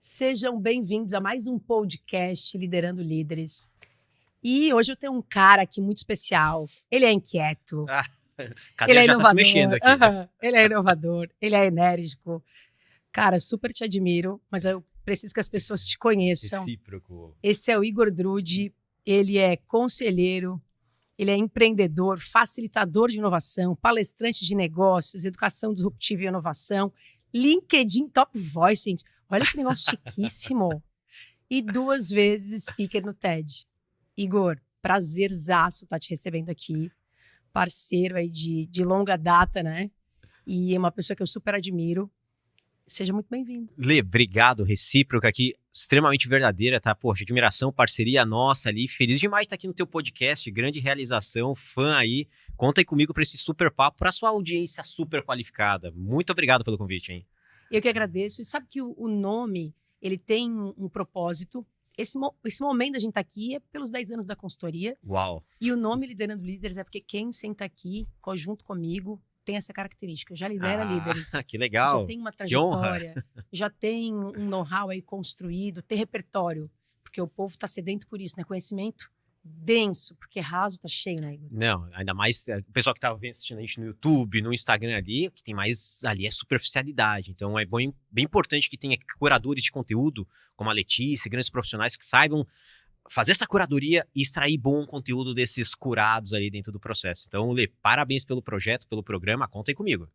Sejam bem-vindos a mais um podcast Liderando Líderes. E hoje eu tenho um cara aqui muito especial. Ele é inquieto, A ele cadeira é já tá se inovador, mexendo aqui. ele é inovador, ele é enérgico. Cara, super te admiro, mas eu preciso que as pessoas te conheçam. Recíproco. Esse é o Igor Drude, ele é conselheiro, ele é empreendedor, facilitador de inovação, palestrante de negócios, educação disruptiva e inovação, LinkedIn Top Voice, gente. Olha que negócio chiquíssimo. E 2 vezes speaker no TED. Igor, prazerzaço estar te recebendo aqui. Parceiro aí de longa data, né? E é uma pessoa que eu super admiro. Seja muito bem-vindo. Lê, obrigado, recíproca aqui, extremamente verdadeira, tá? Poxa, admiração, parceria nossa ali, feliz demais de estar aqui no teu podcast, grande realização, fã aí. Conta aí comigo para esse super papo, para sua audiência super qualificada. Muito obrigado pelo convite, hein? Eu que agradeço. E sabe que o nome, ele tem um propósito. Esse momento da gente estar aqui é pelos 10 anos da consultoria. Uau. E o nome Liderando Líderes é porque quem senta aqui, junto comigo, tem essa característica. Já lidera líderes. Que legal. Já tem uma Que honra. trajetória, já tem um know-how aí construído, tem repertório. Porque o povo está sedento por isso, né? Conhecimento denso, porque raso tá cheio, né, Igor? Não, ainda mais o pessoal que tá assistindo a gente no YouTube, no Instagram ali, o que tem mais ali é superficialidade. Então é bem importante que tenha curadores de conteúdo, como a Letícia, grandes profissionais que saibam fazer essa curadoria e extrair bom conteúdo desses curados ali dentro do processo. Então, Lê, parabéns pelo projeto, pelo programa, conta aí comigo.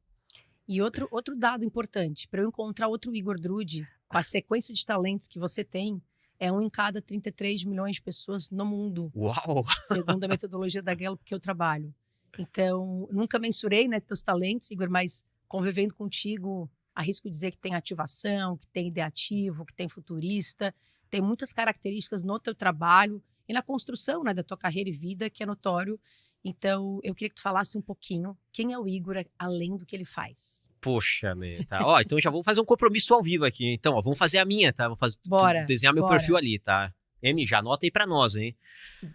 E outro dado importante, para eu encontrar outro Igor Drude, com a sequência de talentos que você tem, é 1 em cada 33 milhões de pessoas no mundo. Uau! Segundo a metodologia da Gallup que eu trabalho. Então, nunca mensurei, né, teus talentos, Igor, mas convivendo contigo, arrisco dizer que tem ativação, que tem ideativo, que tem futurista, tem muitas características no teu trabalho e na construção, né, da tua carreira e vida, que é notório. Então, eu queria que tu falasse um pouquinho quem é o Igor, além do que ele faz. Poxa, Lê, tá? Ó, então já vou fazer um compromisso ao vivo aqui. Então, ó, vamos fazer a minha, tá? Vou fazer, desenhar meu perfil ali, tá? M, já anota aí pra nós, hein?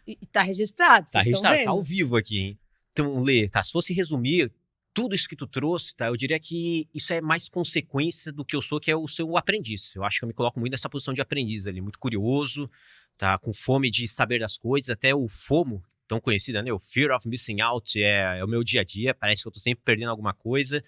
E tá registrado, Tá vocês estão registrado, vendo? tá ao vivo aqui, hein? Então, Lê, tá? Se fosse resumir tudo isso que tu trouxe, tá? Eu diria que isso é mais consequência do que eu sou, que é o seu aprendiz. Eu acho que eu me coloco muito nessa posição de aprendiz ali, muito curioso, tá? Com fome de saber das coisas, até o FOMO, tão conhecida, né? O Fear of Missing Out é o meu dia a dia, parece que eu tô sempre perdendo alguma coisa,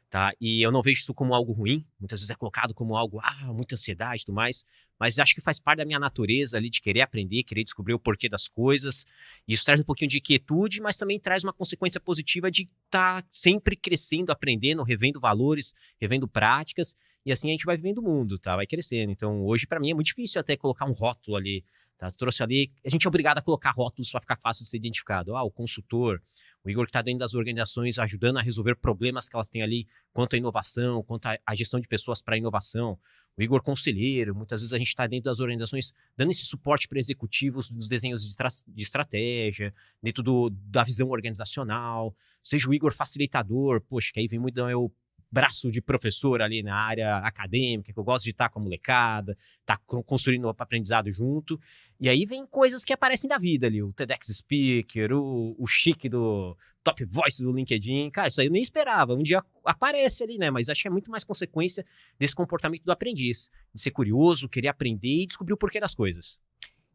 tá? E eu não vejo isso como algo ruim, muitas vezes é colocado como algo, muita ansiedade e tudo mais, mas acho que faz parte da minha natureza ali de querer aprender, querer descobrir o porquê das coisas. E isso traz um pouquinho de quietude, mas também traz uma consequência positiva de estar sempre crescendo, aprendendo, revendo valores, revendo práticas, e assim a gente vai vivendo o mundo, tá? Vai crescendo. Então, hoje, para mim, é muito difícil até colocar um rótulo ali, tá? Tu trouxe ali, a gente é obrigado a colocar rótulos para ficar fácil de ser identificado. O consultor, o Igor que está dentro das organizações ajudando a resolver problemas que elas têm ali, quanto à inovação, quanto à gestão de pessoas para inovação. O Igor conselheiro, muitas vezes a gente está dentro das organizações dando esse suporte para executivos nos desenhos de estratégia, dentro da visão organizacional, seja o Igor facilitador, poxa, que aí vem muito do meu braço de professor ali na área acadêmica, que eu gosto de estar com a molecada, estar construindo o aprendizado junto, e aí vem coisas que aparecem da vida ali, o TEDx Speaker, o chique do Top Voice do LinkedIn, cara, isso aí eu nem esperava, um dia aparece ali, né, mas acho que é muito mais consequência desse comportamento do aprendiz, de ser curioso, querer aprender e descobrir o porquê das coisas.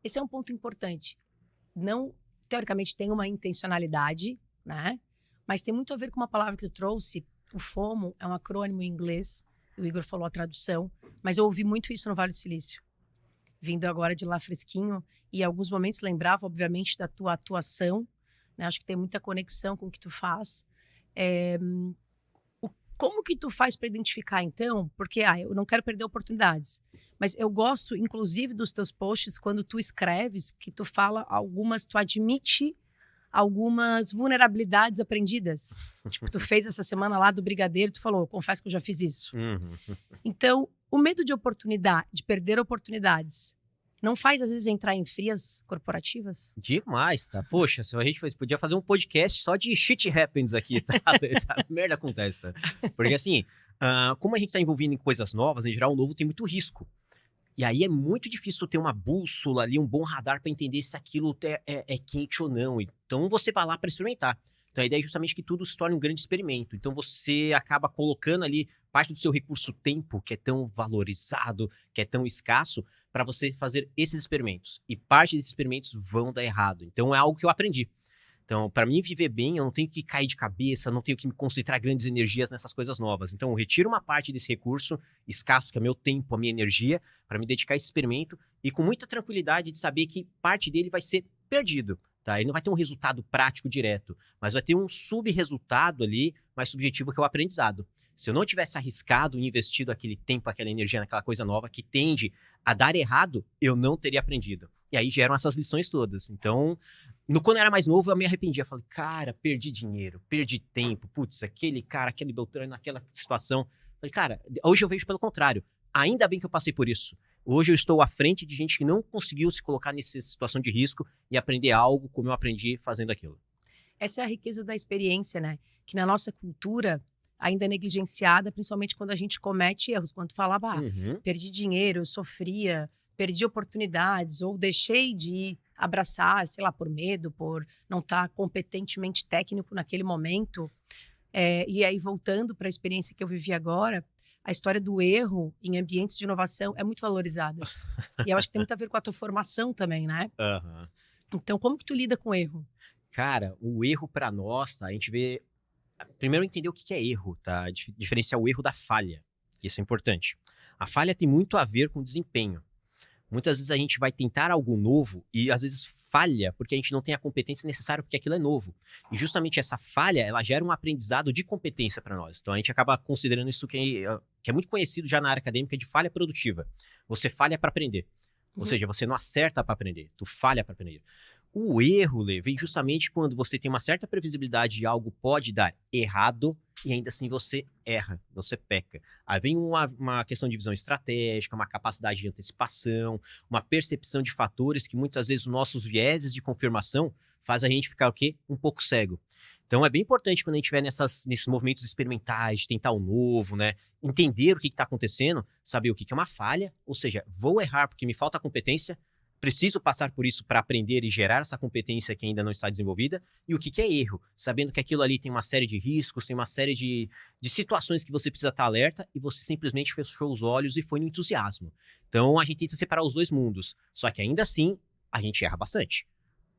Esse é um ponto importante. Não, teoricamente, tem uma intencionalidade, né, mas tem muito a ver com uma palavra que tu trouxe. O FOMO é um acrônimo em inglês, o Igor falou a tradução, mas eu ouvi muito isso no Vale do Silício, vindo agora de lá fresquinho, e em alguns momentos lembrava, obviamente, da tua atuação, né? Acho que tem muita conexão com o que tu faz. Como que tu faz para identificar, então? Porque eu não quero perder oportunidades, mas eu gosto, inclusive, dos teus posts, quando tu escreves, que tu fala tu admite algumas vulnerabilidades aprendidas. Tipo, tu fez essa semana lá do brigadeiro, tu falou, confesso que eu já fiz isso. Então, o medo de oportunidade, de perder oportunidades, não faz, às vezes, entrar em frias corporativas? Demais, tá? Poxa, se a gente podia fazer um podcast só de shit happens aqui, tá? Merda acontece, tá? Porque assim, como a gente tá envolvido em coisas novas, em geral, o novo tem muito risco. E aí é muito difícil ter uma bússola ali, um bom radar para entender se aquilo é quente ou não. Então você vai lá para experimentar. Então a ideia é justamente que tudo se torne um grande experimento. Então você acaba colocando ali parte do seu recurso tempo, que é tão valorizado, que é tão escasso, para você fazer esses experimentos. E parte desses experimentos vão dar errado. Então é algo que eu aprendi. Então, para mim viver bem, eu não tenho que cair de cabeça, não tenho que me concentrar grandes energias nessas coisas novas. Então, eu retiro uma parte desse recurso escasso, que é meu tempo, a minha energia, para me dedicar a esse experimento e com muita tranquilidade de saber que parte dele vai ser perdido. Tá? Ele não vai ter um resultado prático direto, mas vai ter um sub-resultado ali mais subjetivo, que é o aprendizado. Se eu não tivesse arriscado e investido aquele tempo, aquela energia naquela coisa nova que tende a dar errado, eu não teria aprendido. E aí geram essas lições todas. Então, quando eu era mais novo, eu me arrependia. Eu falei, cara, perdi dinheiro, perdi tempo. Putz, aquele cara, aquele Beltrano, naquela situação. Eu falei, cara, hoje eu vejo pelo contrário. Ainda bem que eu passei por isso. Hoje eu estou à frente de gente que não conseguiu se colocar nessa situação de risco e aprender algo como eu aprendi fazendo aquilo. Essa é a riqueza da experiência, né? Que na nossa cultura ainda é negligenciada, principalmente quando a gente comete erros. Quando tu falava, perdi dinheiro, eu sofria, perdi oportunidades, ou deixei de abraçar, sei lá, por medo, por não estar competentemente técnico naquele momento. E aí, voltando para a experiência que eu vivi agora, a história do erro em ambientes de inovação é muito valorizada. E eu acho que tem muito a ver com a tua formação também, né? Então, como que tu lida com o erro? Cara, o erro para nós, tá? A gente vê... Primeiro, entender o que é erro, tá? Diferenciar o erro da falha. Isso é importante. A falha tem muito a ver com desempenho. Muitas vezes a gente vai tentar algo novo e às vezes falha porque a gente não tem a competência necessária porque aquilo é novo. E justamente essa falha, ela gera um aprendizado de competência para nós. Então a gente acaba considerando isso que é muito conhecido já na área acadêmica de falha produtiva. Você falha para aprender. Ou seja, você não acerta para aprender, tu falha para aprender. O erro, Lê, vem justamente quando você tem uma certa previsibilidade de algo pode dar errado e ainda assim você erra, você peca. Aí vem uma questão de visão estratégica, uma capacidade de antecipação, uma percepção de fatores que muitas vezes os nossos vieses de confirmação faz a gente ficar o quê? Um pouco cego. Então é bem importante quando a gente estiver nesses movimentos experimentais, de tentar o novo, né? Entender o que está acontecendo, saber o que é uma falha, ou seja, vou errar porque me falta competência, preciso passar por isso para aprender e gerar essa competência que ainda não está desenvolvida. E o que é erro? Sabendo que aquilo ali tem uma série de riscos, tem uma série de situações que você precisa estar alerta e você simplesmente fechou os olhos e foi no entusiasmo. Então, a gente tenta separar os dois mundos. Só que ainda assim, a gente erra bastante.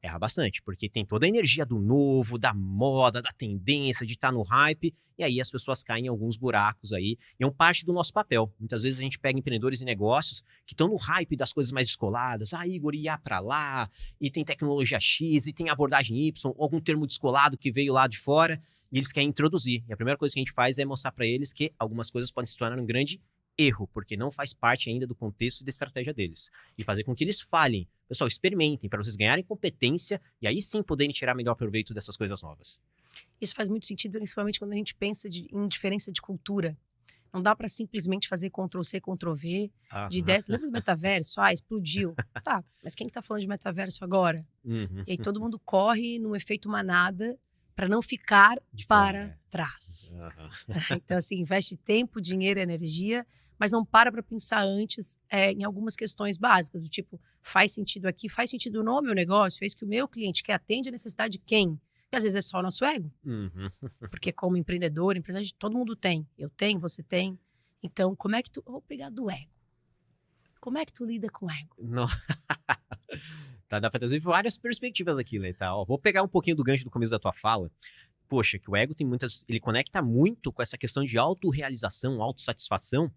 Erra bastante, porque tem toda a energia do novo, da moda, da tendência, de estar no hype, e aí as pessoas caem em alguns buracos aí, e é um parte do nosso papel. Muitas vezes a gente pega empreendedores e negócios que estão no hype das coisas mais descoladas, Igor, ia pra lá, e tem tecnologia X, e tem abordagem Y, algum termo descolado que veio lá de fora, e eles querem introduzir. E a primeira coisa que a gente faz é mostrar para eles que algumas coisas podem se tornar um grande erro, porque não faz parte ainda do contexto e da estratégia deles. E fazer com que eles falhem. Pessoal, experimentem para vocês ganharem competência e aí sim poderem tirar melhor proveito dessas coisas novas. Isso faz muito sentido, principalmente quando a gente pensa em diferença de cultura. Não dá para simplesmente fazer Ctrl+C, Ctrl+V de ideias. Lembra do metaverso? Explodiu. Tá, mas quem que tá falando de metaverso agora? E aí todo mundo corre num efeito manada para não ficar para trás. Então, assim, investe tempo, dinheiro, energia, mas não para pensar antes em algumas questões básicas, do tipo, faz sentido aqui, faz sentido no meu negócio, é isso que o meu cliente quer, atende a necessidade de quem? E às vezes é só o nosso ego. Porque como empreendedor, empresário, todo mundo tem. Eu tenho, você tem. Então, como é que tu... Vou pegar do ego. Como é que tu lida com o ego? Não. Tá, dá pra trazer várias perspectivas aqui, Lê, tá? Vou pegar um pouquinho do gancho do começo da tua fala. Poxa, que o ego tem muitas... Ele conecta muito com essa questão de autorrealização, autossatisfação,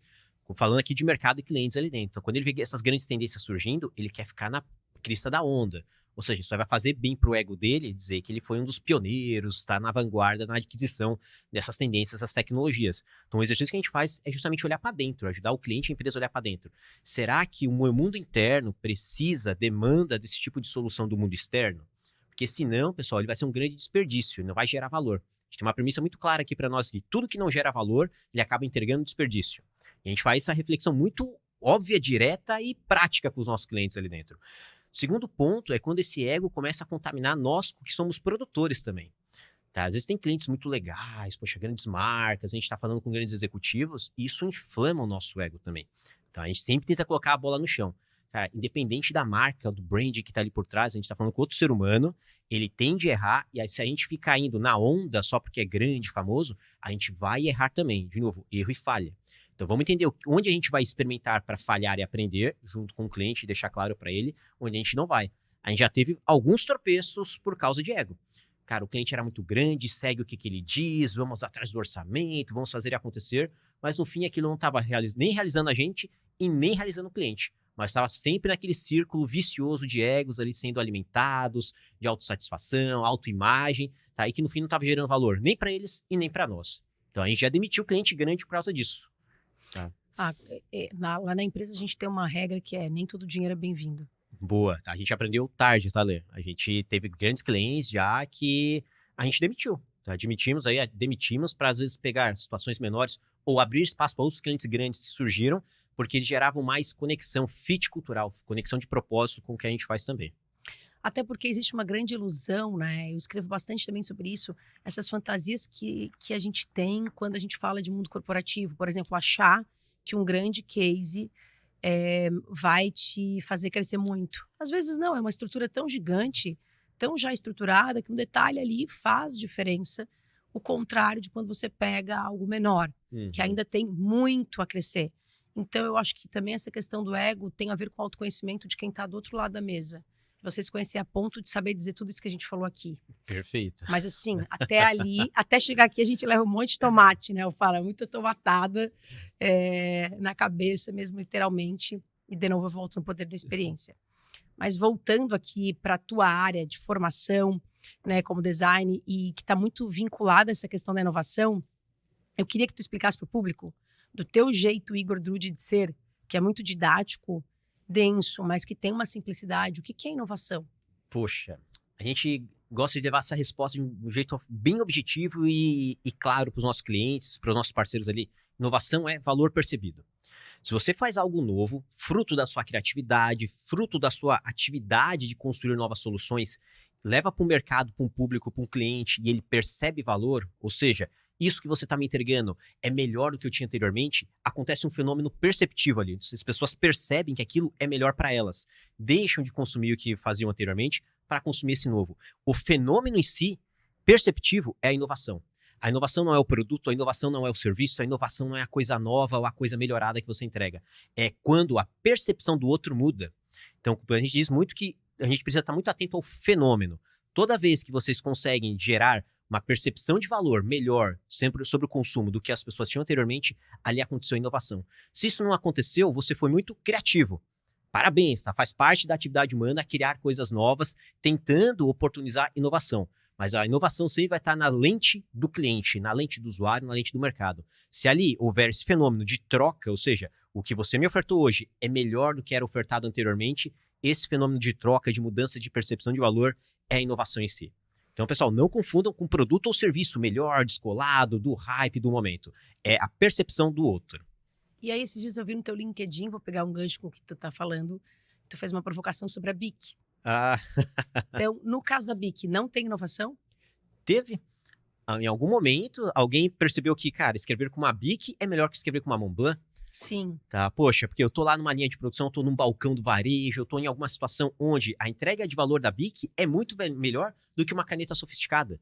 falando aqui de mercado e clientes ali dentro. Então, quando ele vê essas grandes tendências surgindo, ele quer ficar na crista da onda. Ou seja, isso vai fazer bem pro ego dele dizer que ele foi um dos pioneiros, está na vanguarda na adquisição dessas tendências, dessas tecnologias. Então, o exercício que a gente faz é justamente olhar para dentro, ajudar o cliente e a empresa a olhar para dentro. Será que o meu mundo interno demanda desse tipo de solução do mundo externo? Porque senão, pessoal, ele vai ser um grande desperdício, não vai gerar valor. A gente tem uma premissa muito clara aqui para nós que tudo que não gera valor, ele acaba entregando desperdício. E a gente faz essa reflexão muito óbvia, direta e prática com os nossos clientes ali dentro. O segundo ponto é quando esse ego começa a contaminar nós, que somos produtores também. Tá? Às vezes tem clientes muito legais, poxa, grandes marcas, a gente está falando com grandes executivos, e isso inflama o nosso ego também. Tá? A gente sempre tenta colocar a bola no chão. cara, independente da marca, do brand que tá ali por trás, a gente tá falando com outro ser humano, ele tende a errar, e aí se a gente ficar indo na onda só porque é grande, famoso, a gente vai errar também. De novo, erro e falha. Então vamos entender onde a gente vai experimentar para falhar e aprender, junto com o cliente, e deixar claro para ele onde a gente não vai. A gente já teve alguns tropeços por causa de ego. Cara, o cliente era muito grande, segue o que ele diz, vamos atrás do orçamento, vamos fazer acontecer, mas no fim aquilo não estava nem realizando a gente e nem realizando o cliente, mas estava sempre naquele círculo vicioso de egos ali sendo alimentados, de autossatisfação, autoimagem, tá? E que no fim não estava gerando valor nem para eles e nem para nós. Então a gente já demitiu o cliente grande por causa disso. Tá? Lá na empresa a gente tem uma regra que é nem todo dinheiro é bem-vindo. Boa, tá? A gente aprendeu tarde, tá, Lê? A gente teve grandes clientes já que a gente demitiu. Tá? Demitimos para às vezes pegar situações menores ou abrir espaço para outros clientes grandes que surgiram, porque eles geravam mais conexão, fit cultural, conexão de propósito com o que a gente faz também. Até porque existe uma grande ilusão, né? Eu escrevo bastante também sobre isso, essas fantasias que a gente tem quando a gente fala de mundo corporativo. Por exemplo, achar que um grande case vai te fazer crescer muito. Às vezes não, é uma estrutura tão gigante, tão já estruturada, que um detalhe ali faz diferença, o contrário de quando você pega algo menor, que ainda tem muito a crescer. Então eu acho que também essa questão do ego tem a ver com o autoconhecimento de quem está do outro lado da mesa. Você se conhecer a ponto de saber dizer tudo isso que a gente falou aqui. Perfeito. Mas assim, até ali, até chegar aqui a gente leva um monte de tomate, né? Eu falo, muita tomatada na cabeça mesmo, literalmente. E de novo eu volto no poder da experiência. Mas voltando aqui para a tua área de formação, né, como design, e que está muito vinculada a essa questão da inovação, eu queria que tu explicasse para o público, do teu jeito, Igor Drude, de ser, que é muito didático, denso, mas que tem uma simplicidade. O que é inovação? Poxa, a gente gosta de levar essa resposta de um jeito bem objetivo e claro para os nossos clientes, para os nossos parceiros ali. Inovação é valor percebido. Se você faz algo novo, fruto da sua criatividade, fruto da sua atividade de construir novas soluções, leva para o mercado, para um público, para um cliente e ele percebe valor, ou seja, isso que você está me entregando é melhor do que eu tinha anteriormente, acontece um fenômeno perceptivo ali. As pessoas percebem que aquilo é melhor para elas. Deixam de consumir o que faziam anteriormente para consumir esse novo. O fenômeno em si, perceptivo, é a inovação. A inovação não é o produto, a inovação não é o serviço, a inovação não é a coisa nova ou a coisa melhorada que você entrega. É quando a percepção do outro muda. Então, a gente diz muito que a gente precisa estar muito atento ao fenômeno. Toda vez que vocês conseguem gerar uma percepção de valor melhor sempre sobre o consumo do que as pessoas tinham anteriormente, ali aconteceu a inovação. Se isso não aconteceu, você foi muito criativo. Parabéns, tá? Faz parte da atividade humana criar coisas novas, tentando oportunizar inovação. Mas a inovação sempre vai estar na lente do cliente, na lente do usuário, na lente do mercado. Se ali houver esse fenômeno de troca, ou seja, o que você me ofertou hoje é melhor do que era ofertado anteriormente, esse fenômeno de troca, de mudança de percepção de valor, é a inovação em si. Então, pessoal, não confundam com produto ou serviço melhor, descolado, do hype do momento. É a percepção do outro. E aí, esses dias eu vi no teu LinkedIn, vou pegar um gancho com o que tu tá falando, tu fez uma provocação sobre a BIC. Então, no caso da BIC, não tem inovação? Teve. Em algum momento, alguém percebeu que, cara, escrever com uma BIC é melhor que escrever com uma Montblanc. Sim. Tá? Poxa, porque eu tô lá numa linha de produção, eu tô num balcão do varejo, eu tô em alguma situação onde a entrega de valor da BIC é muito melhor do que uma caneta sofisticada.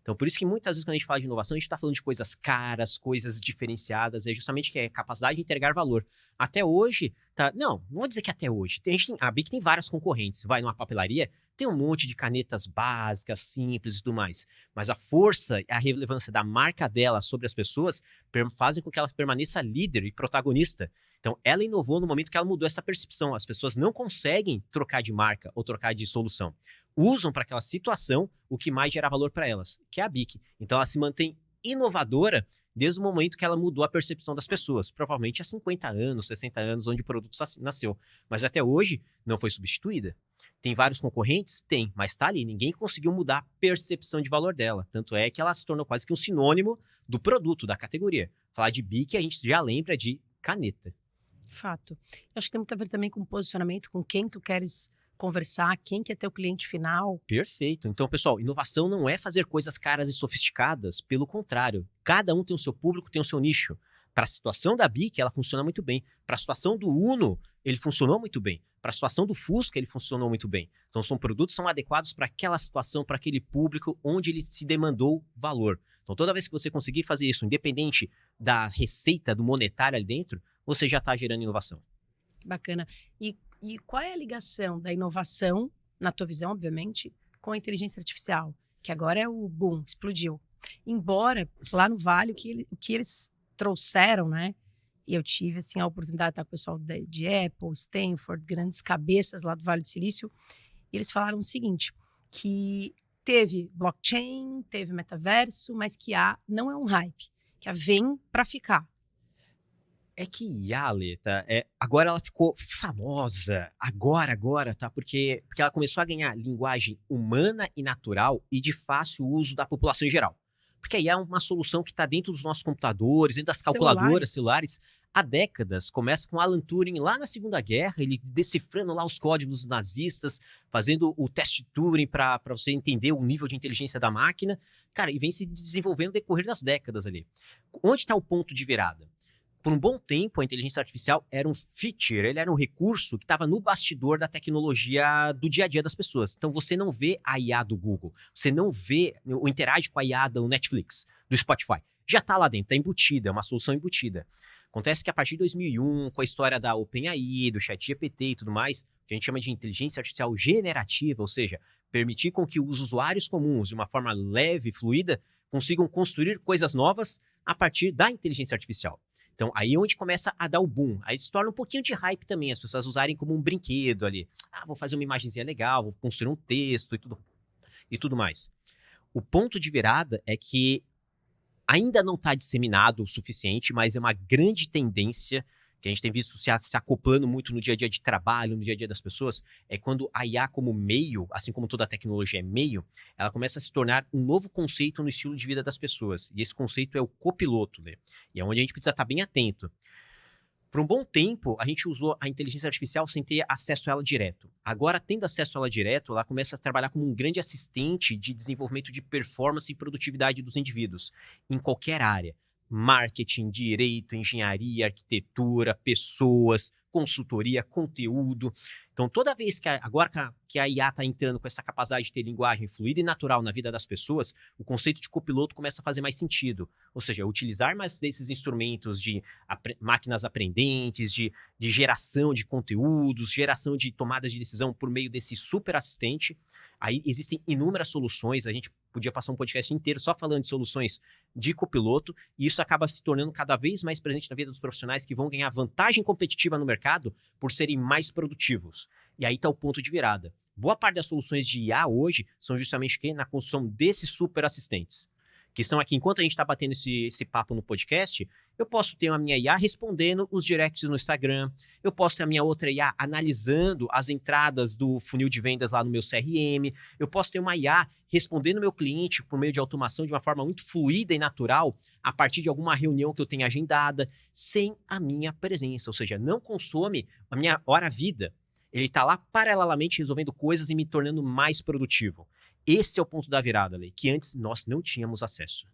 Então, por isso que muitas vezes quando a gente fala de inovação, a gente está falando de coisas caras, coisas diferenciadas, é justamente que é capacidade de entregar valor. Até hoje, tá? Não vou dizer que até hoje. A BIC tem várias concorrentes. Vai numa papelaria, tem um monte de canetas básicas, simples e tudo mais. Mas a força e a relevância da marca dela sobre as pessoas fazem com que ela permaneça líder e protagonista. Então, ela inovou no momento que ela mudou essa percepção. As pessoas não conseguem trocar de marca ou trocar de solução. Usam para aquela situação o que mais gera valor para elas, que é a BIC. Então, ela se mantém inovadora desde o momento que ela mudou a percepção das pessoas. Provavelmente há 50 anos, 60 anos, onde o produto nasceu. Mas até hoje, não foi substituída. Tem vários concorrentes? Tem, mas está ali. Ninguém conseguiu mudar a percepção de valor dela. Tanto é que ela se tornou quase que um sinônimo do produto, da categoria. Falar de BIC, a gente já lembra de caneta. Fato. Eu acho que tem muito a ver também com posicionamento, com quem tu queres conversar, quem que é teu cliente final. Perfeito. Então, pessoal, inovação não é fazer coisas caras e sofisticadas, pelo contrário. Cada um tem o seu público, tem o seu nicho. Para a situação da BIC, ela funciona muito bem. Para a situação do Uno, ele funcionou muito bem. Para a situação do Fusca, ele funcionou muito bem. Então, são produtos que são adequados para aquela situação, para aquele público onde ele se demandou valor. Então, toda vez que você conseguir fazer isso, independente da receita, do monetário ali dentro, você já está gerando inovação. Bacana. E qual é a ligação da inovação, na tua visão, obviamente, com a inteligência artificial? Que agora é o boom, explodiu. Embora, lá no Vale, o que eles trouxeram, né? E eu tive, assim, a oportunidade de estar com o pessoal de Apple, Stanford, grandes cabeças lá do Vale do Silício, e eles falaram o seguinte, que teve blockchain, teve metaverso, mas que IA não é um hype, que IA vem para ficar. É que IA, Leta, agora ela ficou famosa, agora, tá? Porque ela começou a ganhar linguagem humana e natural e de fácil uso da população em geral. Porque a IA é uma solução que está dentro dos nossos computadores, dentro das calculadoras, celulares, há décadas. Começa com Alan Turing lá na Segunda Guerra, ele decifrando lá os códigos nazistas, fazendo o teste Turing para você entender o nível de inteligência da máquina. Cara, e vem se desenvolvendo no decorrer das décadas ali. Onde está o ponto de virada? Por um bom tempo, a inteligência artificial era um feature, ele era um recurso que estava no bastidor da tecnologia do dia a dia das pessoas. Então, você não vê a IA do Google, você não vê ou interage com a IA do Netflix, do Spotify. Já está lá dentro, está embutida, é uma solução embutida. Acontece que a partir de 2001, com a história da OpenAI, do ChatGPT e tudo mais, que a gente chama de inteligência artificial generativa, ou seja, permitir com que os usuários comuns, de uma forma leve e fluida, consigam construir coisas novas a partir da inteligência artificial. Então, aí é onde começa a dar o boom. Aí se torna um pouquinho de hype também, as pessoas usarem como um brinquedo ali. Vou fazer uma imagenzinha legal, vou construir um texto e tudo mais. O ponto de virada é que ainda não está disseminado o suficiente, mas é uma grande tendência que a gente tem visto se acoplando muito no dia a dia de trabalho, no dia a dia das pessoas, é quando a IA como meio, assim como toda a tecnologia é meio, ela começa a se tornar um novo conceito no estilo de vida das pessoas. E esse conceito é o copiloto, né? E é onde a gente precisa estar bem atento. Por um bom tempo, a gente usou a inteligência artificial sem ter acesso a ela direto. Agora, tendo acesso a ela direto, ela começa a trabalhar como um grande assistente de desenvolvimento de performance e produtividade dos indivíduos, em qualquer área. Marketing, direito, engenharia, arquitetura, pessoas, consultoria, conteúdo. Então, toda vez que agora que a IA está entrando com essa capacidade de ter linguagem fluida e natural na vida das pessoas, o conceito de copiloto começa a fazer mais sentido. Ou seja, utilizar mais desses instrumentos de máquinas aprendentes, de geração de conteúdos, geração de tomadas de decisão por meio desse super assistente. Aí existem inúmeras soluções, a gente podia passar um podcast inteiro só falando de soluções de copiloto, e isso acaba se tornando cada vez mais presente na vida dos profissionais que vão ganhar vantagem competitiva no mercado por serem mais produtivos. E aí está o ponto de virada. Boa parte das soluções de IA hoje são justamente na construção desses super assistentes. Que são aqui, enquanto a gente está batendo esse papo no podcast, eu posso ter a minha IA respondendo os directs no Instagram, eu posso ter a minha outra IA analisando as entradas do funil de vendas lá no meu CRM, eu posso ter uma IA respondendo o meu cliente por meio de automação de uma forma muito fluida e natural, a partir de alguma reunião que eu tenha agendada, sem a minha presença, ou seja, não consome a minha hora-vida. Ele está lá paralelamente resolvendo coisas e me tornando mais produtivo. Esse é o ponto da virada, Lê, que antes nós não tínhamos acesso.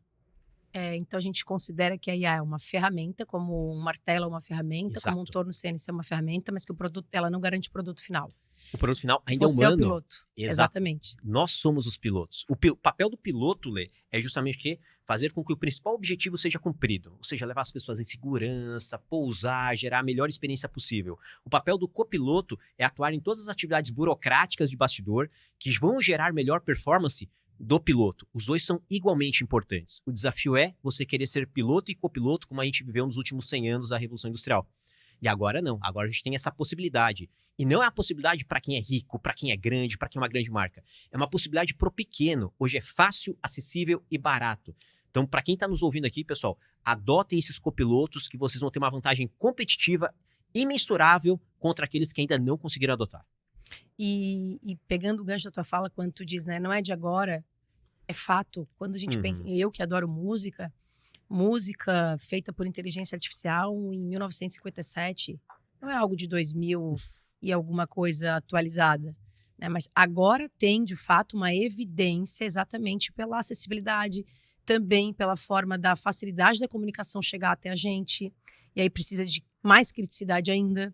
Então a gente considera que a IA é uma ferramenta, como um martelo é uma ferramenta, Exato. como um torno CNC é uma ferramenta, mas que ela não garante o produto final. O produto final ainda Você é é humano. o piloto. Exatamente. Nós somos os pilotos. O papel do piloto, Lê, é justamente fazer com que o principal objetivo seja cumprido. Ou seja, levar as pessoas em segurança, pousar, gerar a melhor experiência possível. O papel do copiloto é atuar em todas as atividades burocráticas de bastidor que vão gerar melhor performance do piloto. Os dois são igualmente importantes. O desafio é você querer ser piloto e copiloto como a gente viveu nos últimos 100 anos da Revolução Industrial. E agora não. Agora a gente tem essa possibilidade. E não é a possibilidade para quem é rico, para quem é grande, para quem é uma grande marca. É uma possibilidade para o pequeno. Hoje é fácil, acessível e barato. Então, para quem está nos ouvindo aqui, pessoal, adotem esses copilotos que vocês vão ter uma vantagem competitiva imensurável contra aqueles que ainda não conseguiram adotar. E pegando o gancho da tua fala, quando tu diz, né, não é de agora, é fato. Quando a gente pensa, eu que adoro música feita por inteligência artificial em 1957, não é algo de 2000 e alguma coisa atualizada, né? Mas agora tem, de fato, uma evidência exatamente pela acessibilidade, também pela forma da facilidade da comunicação chegar até a gente, e aí precisa de mais criticidade ainda,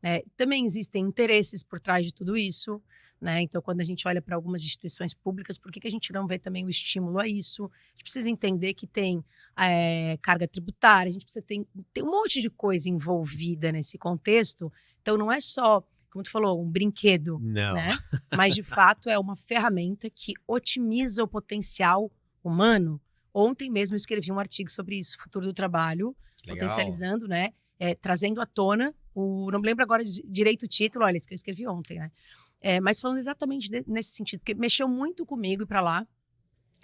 né? Também existem interesses por trás de tudo isso, né? Então, quando a gente olha para algumas instituições públicas, por que a gente não vê também o estímulo a isso? A gente precisa entender que tem carga tributária, a gente precisa tem um monte de coisa envolvida nesse contexto. Então, não é só, como tu falou, um brinquedo, Não. né? Mas, de fato, é uma ferramenta que otimiza o potencial humano. Ontem mesmo eu escrevi um artigo sobre isso, futuro do trabalho, potencializando, né? Trazendo à tona, não me lembro agora direito o título, olha, isso que eu escrevi ontem, né? Mas falando exatamente nesse sentido, porque mexeu muito comigo ir para lá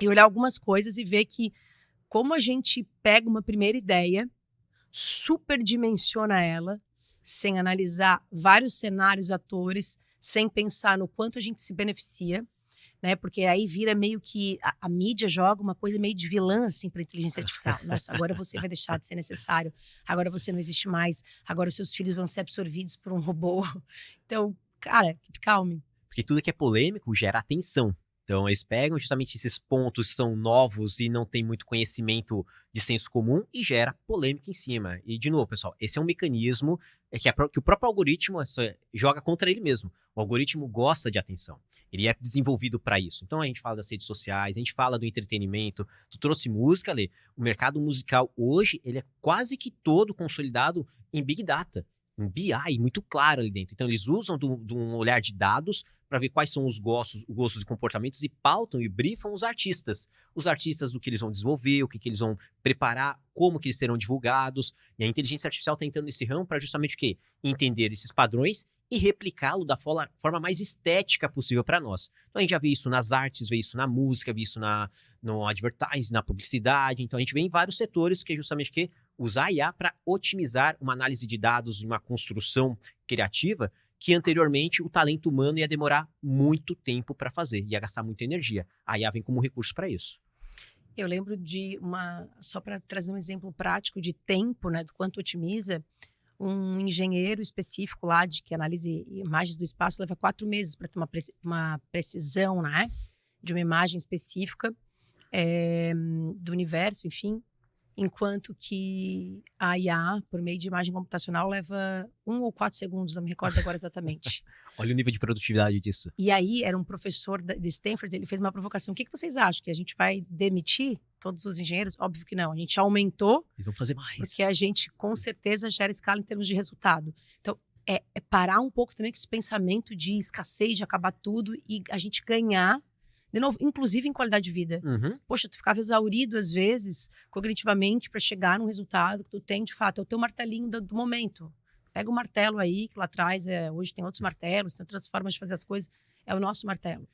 e olhar algumas coisas e ver que como a gente pega uma primeira ideia, superdimensiona ela, sem analisar vários cenários, atores, sem pensar no quanto a gente se beneficia, né? Porque aí vira meio que a mídia joga uma coisa meio de vilã assim para a inteligência artificial. Nossa, agora você vai deixar de ser necessário, agora você não existe mais, agora seus filhos vão ser absorvidos por um robô. Então, cara, keep calm. Porque tudo que é polêmico gera atenção. Então, eles pegam justamente esses pontos que são novos e não tem muito conhecimento de senso comum e gera polêmica em cima. E, de novo, pessoal, esse é um mecanismo que o próprio algoritmo joga contra ele mesmo. O algoritmo gosta de atenção. Ele é desenvolvido para isso. Então, a gente fala das redes sociais, a gente fala do entretenimento. Tu trouxe música, Lê. O mercado musical hoje, ele é quase que todo consolidado em Big Data, em BI, muito claro ali dentro. Então, eles usam de um olhar de dados para ver quais são os gostos e comportamentos e pautam e briefam os artistas. Os artistas do que eles vão desenvolver, o que eles vão preparar, como que eles serão divulgados. E a inteligência artificial está entrando nesse ramo para justamente o quê? Entender esses padrões e replicá-lo da forma mais estética possível para nós. Então a gente já vê isso nas artes, vê isso na música, vê isso no advertising, na publicidade. Então a gente vê em vários setores que é justamente o quê? Usar a IA para otimizar uma análise de dados, uma construção criativa que anteriormente o talento humano ia demorar muito tempo para fazer, ia gastar muita energia. A IA vem como recurso para isso. Eu lembro de só para trazer um exemplo prático de tempo, né, do quanto otimiza, um engenheiro específico lá que analisa imagens do espaço leva 4 meses para ter uma precisão, né, de uma imagem específica do universo, enfim, enquanto que a IA, por meio de imagem computacional, leva 1 ou 4 segundos, não me recordo agora exatamente. Olha o nível de produtividade disso. E aí, era um professor de Stanford, ele fez uma provocação. O que vocês acham? Que a gente vai demitir todos os engenheiros? Óbvio que não. A gente aumentou. Eles vão fazer mais. Porque a gente, com certeza, gera escala em termos de resultado. Então, é parar um pouco também com esse pensamento de escassez, de acabar tudo e a gente ganhar, de novo, inclusive em qualidade de vida. Uhum. Poxa, tu ficava exaurido, às vezes, cognitivamente, para chegar num resultado que tu tem, de fato. É o teu martelinho do momento. Pega o martelo aí, que lá atrás, hoje tem outros martelos, tem outras formas de fazer as coisas. É o nosso martelo.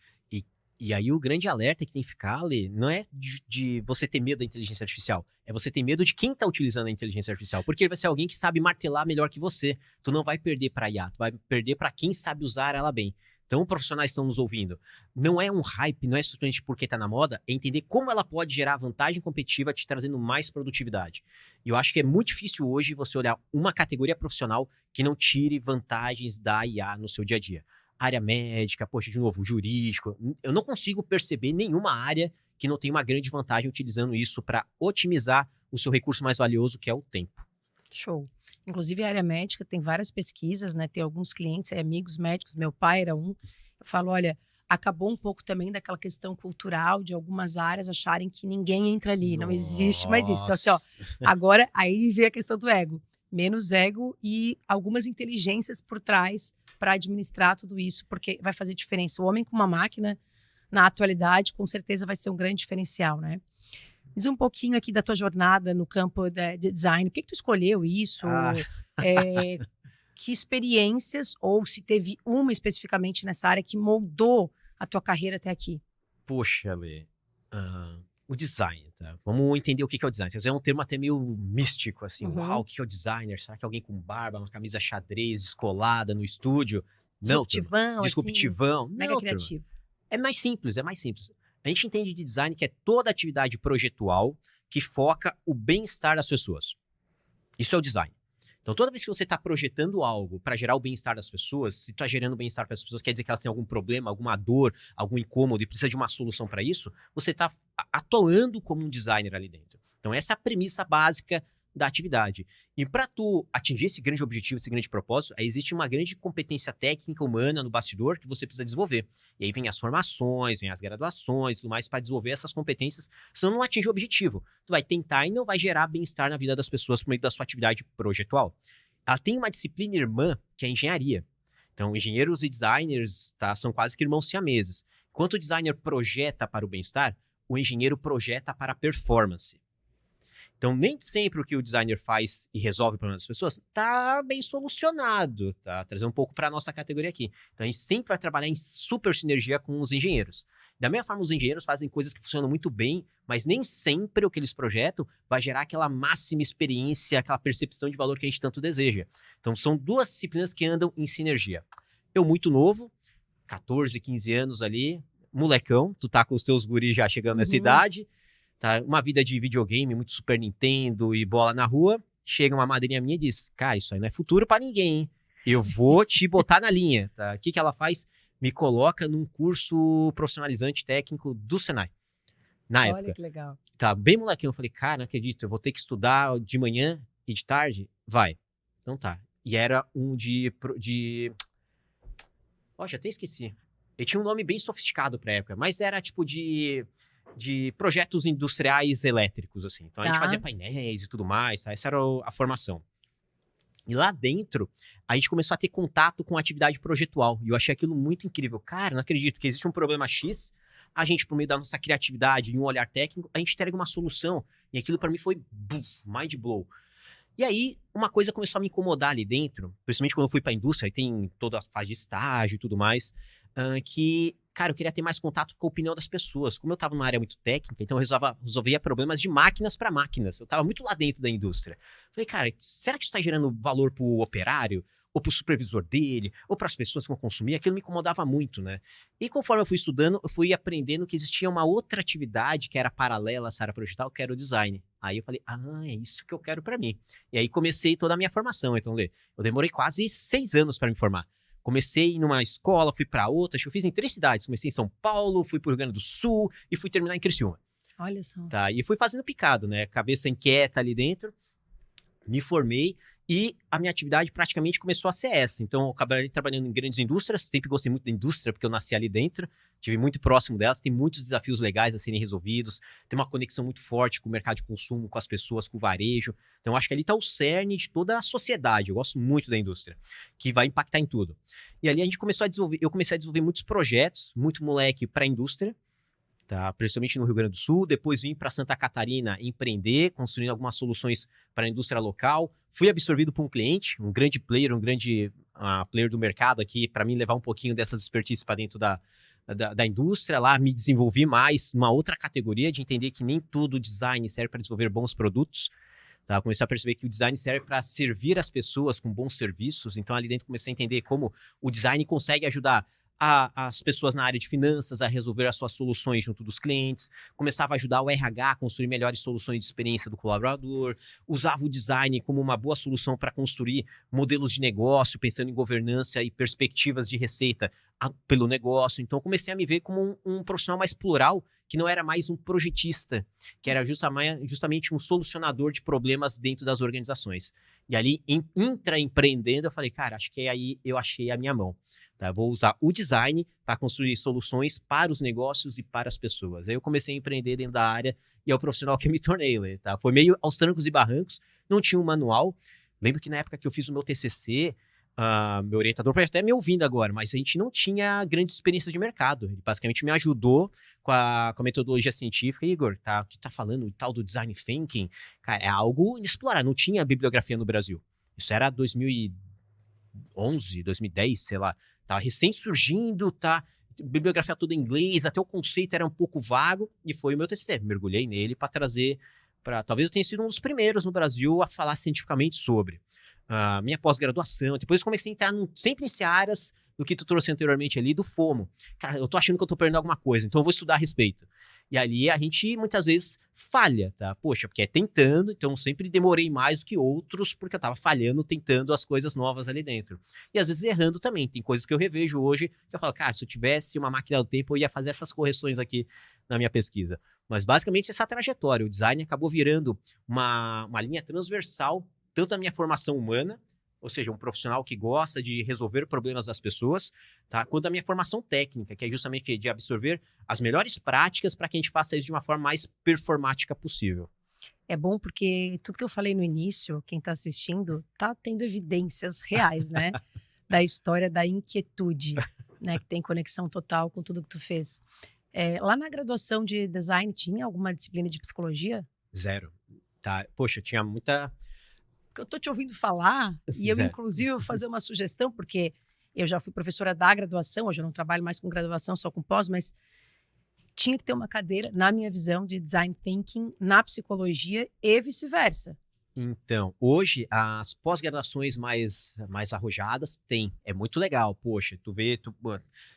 E aí o grande alerta que tem que ficar, Lê, não é de você ter medo da inteligência artificial. É você ter medo de quem está utilizando a inteligência artificial. Porque ele vai ser alguém que sabe martelar melhor que você. Tu não vai perder para a IA, tu vai perder para quem sabe usar ela bem. Então, profissionais estão nos ouvindo. Não é um hype, não é simplesmente porque está na moda, é entender como ela pode gerar vantagem competitiva te trazendo mais produtividade. E eu acho que é muito difícil hoje você olhar uma categoria profissional que não tire vantagens da IA no seu dia a dia. Área médica, poxa, de novo, jurídico. Eu não consigo perceber nenhuma área que não tenha uma grande vantagem utilizando isso para otimizar o seu recurso mais valioso, que é o tempo. Show. Inclusive, a área médica tem várias pesquisas, né? Tem alguns clientes, amigos médicos, meu pai era um. Eu falo, olha, acabou um pouco também daquela questão cultural de algumas áreas acharem que ninguém entra ali, não existe mais isso. Então, assim, ó, agora, aí vem a questão do ego. Menos ego e algumas inteligências por trás para administrar tudo isso, porque vai fazer diferença. O homem com uma máquina, na atualidade, com certeza vai ser um grande diferencial, né? Diz um pouquinho aqui da tua jornada no campo de design. Por que tu escolheu isso? Que experiências, ou se teve uma especificamente nessa área que moldou a tua carreira até aqui? Poxa, Lê, o design, tá? Vamos entender o que é o design. É um termo até meio místico, assim. Uhum. Uau, o que é o designer? Será que alguém com barba, uma camisa xadrez, descolada no estúdio? Disruptivão, não, disruptivão. Assim, mega criativo. É mais simples, é mais simples. A gente entende de design que é toda atividade projetual que foca o bem-estar das pessoas. Isso é o design. Então, toda vez que você está projetando algo para gerar o bem-estar das pessoas, se está gerando bem-estar para as pessoas, quer dizer que elas têm algum problema, alguma dor, algum incômodo e precisa de uma solução para isso, você está atuando como um designer ali dentro. Então, essa é a premissa básica da atividade. E para tu atingir esse grande objetivo, esse grande propósito, aí existe uma grande competência técnica humana no bastidor que você precisa desenvolver. E aí vem as formações, vem as graduações, tudo mais para desenvolver essas competências, senão não atinge o objetivo. Tu vai tentar e não vai gerar bem-estar na vida das pessoas por meio da sua atividade projetual. Ela tem uma disciplina irmã, que é a engenharia. Então, engenheiros e designers, tá, são quase que irmãos siameses. Enquanto o designer projeta para o bem-estar, o engenheiro projeta para a performance. Então, nem sempre o que o designer faz e resolve o problema das pessoas está bem solucionado, tá? Trazer um pouco para a nossa categoria aqui. Então, a gente sempre vai trabalhar em super sinergia com os engenheiros. Da mesma forma, os engenheiros fazem coisas que funcionam muito bem, mas nem sempre o que eles projetam vai gerar aquela máxima experiência, aquela percepção de valor que a gente tanto deseja. Então, são duas disciplinas que andam em sinergia. Eu muito novo, 14, 15 anos ali, molecão, tu tá com os teus guris já chegando nessa idade, tá? Uma vida de videogame, muito Super Nintendo e bola na rua. Chega uma madrinha minha e diz, cara, isso aí não é futuro pra ninguém, hein? Eu vou te botar na linha, tá? O que ela faz? Me coloca num curso profissionalizante técnico do Senai. Na época. Olha que legal. Tá bem molequinho. Eu falei, cara, não acredito, eu vou ter que estudar de manhã e de tarde? Vai. Então tá. E era um Ó, já até esqueci. Ele tinha um nome bem sofisticado pra época, mas era tipo de projetos industriais elétricos, assim. Então, a gente fazia painéis e tudo mais, tá? Essa era a formação. E lá dentro, a gente começou a ter contato com a atividade projetual. E eu achei aquilo muito incrível. Cara, não acredito que existe um problema X, a gente, por meio da nossa criatividade e um olhar técnico, a gente entrega uma solução. E aquilo para mim foi mind blow. E aí, uma coisa começou a me incomodar ali dentro, principalmente quando eu fui para a indústria, aí tem toda a fase de estágio e tudo mais, que, cara, eu queria ter mais contato com a opinião das pessoas. Como eu estava numa área muito técnica, então eu resolvia problemas de máquinas para máquinas. Eu estava muito lá dentro da indústria. Falei, cara, será que isso está gerando valor para o operário? Ou para o supervisor dele? Ou para as pessoas que vão consumir? Aquilo me incomodava muito, né? E conforme eu fui estudando, eu fui aprendendo que existia uma outra atividade que era paralela a essa área projetal, que era o design. Aí eu falei, é isso que eu quero para mim. E aí comecei toda a minha formação. Então, Lê, eu demorei quase 6 anos para me formar. Comecei numa escola, fui para outra, acho que eu fiz em 3 cidades. Comecei em São Paulo, fui para o Rio Grande do Sul e fui terminar em Criciúma. Olha só. Tá? E fui fazendo picado, né? Cabeça inquieta ali dentro. Me formei e a minha atividade praticamente começou a ser essa. Então, eu acabei trabalhando em grandes indústrias, sempre gostei muito da indústria, porque eu nasci ali dentro, estive muito próximo delas, tem muitos desafios legais a serem resolvidos, tem uma conexão muito forte com o mercado de consumo, com as pessoas, com o varejo. Então, eu acho que ali está o cerne de toda a sociedade. Eu gosto muito da indústria, que vai impactar em tudo. E ali eu comecei a desenvolver muitos projetos, muito moleque para a indústria, tá? Principalmente no Rio Grande do Sul. Depois vim para Santa Catarina empreender, construindo algumas soluções para a indústria local. Fui absorvido por um cliente, um grande player, player do mercado aqui, para mim levar um pouquinho dessas expertise para dentro da indústria. Lá me desenvolvi mais numa outra categoria de entender que nem todo design serve para desenvolver bons produtos. Tá? Comecei a perceber que o design serve para servir as pessoas com bons serviços. Então ali dentro comecei a entender como o design consegue ajudar as pessoas na área de finanças a resolver as suas soluções junto dos clientes, começava a ajudar o RH a construir melhores soluções de experiência do colaborador, usava o design como uma boa solução para construir modelos de negócio, pensando em governança e perspectivas de receita pelo negócio. Então, comecei a me ver como um profissional mais plural, que não era mais um projetista, que era justamente um solucionador de problemas dentro das organizações. E ali, intraempreendendo, eu falei, cara, acho que aí eu achei a minha mão. Tá? Vou usar o design para construir soluções para os negócios e para as pessoas. Aí eu comecei a empreender dentro da área e é o profissional que eu me tornei. Tá? Foi meio aos trancos e barrancos, não tinha um manual. Lembro que na época que eu fiz o meu TCC, meu orientador foi até me ouvindo agora, mas a gente não tinha grandes experiências de mercado. Ele basicamente me ajudou com a metodologia científica. Igor, o que tá falando, o tal do design thinking, cara, é algo inexplorado. Não tinha bibliografia no Brasil. Isso era 2011, 2010, sei lá. Tava recém surgindo, tá? Bibliografia toda em inglês, até o conceito era um pouco vago, e foi o meu TCC. Mergulhei nele para trazer, talvez eu tenha sido um dos primeiros no Brasil a falar cientificamente sobre. Minha pós-graduação, depois eu comecei a entrar sempre em áreas do que tu trouxe anteriormente ali, do FOMO. Cara, eu tô achando que eu tô perdendo alguma coisa, então eu vou estudar a respeito. E ali a gente muitas vezes falha, tá? Poxa, porque é tentando, então sempre demorei mais do que outros, porque eu tava falhando, tentando as coisas novas ali dentro. E às vezes errando também. Tem coisas que eu revejo hoje, que eu falo, cara, se eu tivesse uma máquina do tempo, eu ia fazer essas correções aqui na minha pesquisa. Mas basicamente essa trajetória, o design acabou virando uma linha transversal, tanto na minha formação humana, ou seja, um profissional que gosta de resolver problemas das pessoas, tá? Quanto à minha formação técnica, que é justamente de absorver as melhores práticas para que a gente faça isso de uma forma mais performática possível. É bom porque tudo que eu falei no início, quem está assistindo, tá tendo evidências reais, né? Da história da inquietude, né? Que tem conexão total com tudo que tu fez. Lá na graduação de design, tinha alguma disciplina de psicologia? Zero. Tá? Poxa, eu tinha muita... Eu tô te ouvindo falar e eu, Zero. inclusive, vou fazer uma sugestão, porque eu já fui professora da graduação, hoje eu não trabalho mais com graduação, só com pós, mas tinha que ter uma cadeira, na minha visão, de design thinking na psicologia e vice-versa. Então, hoje, as pós-graduações mais arrojadas tem. É muito legal. Poxa, tu vê,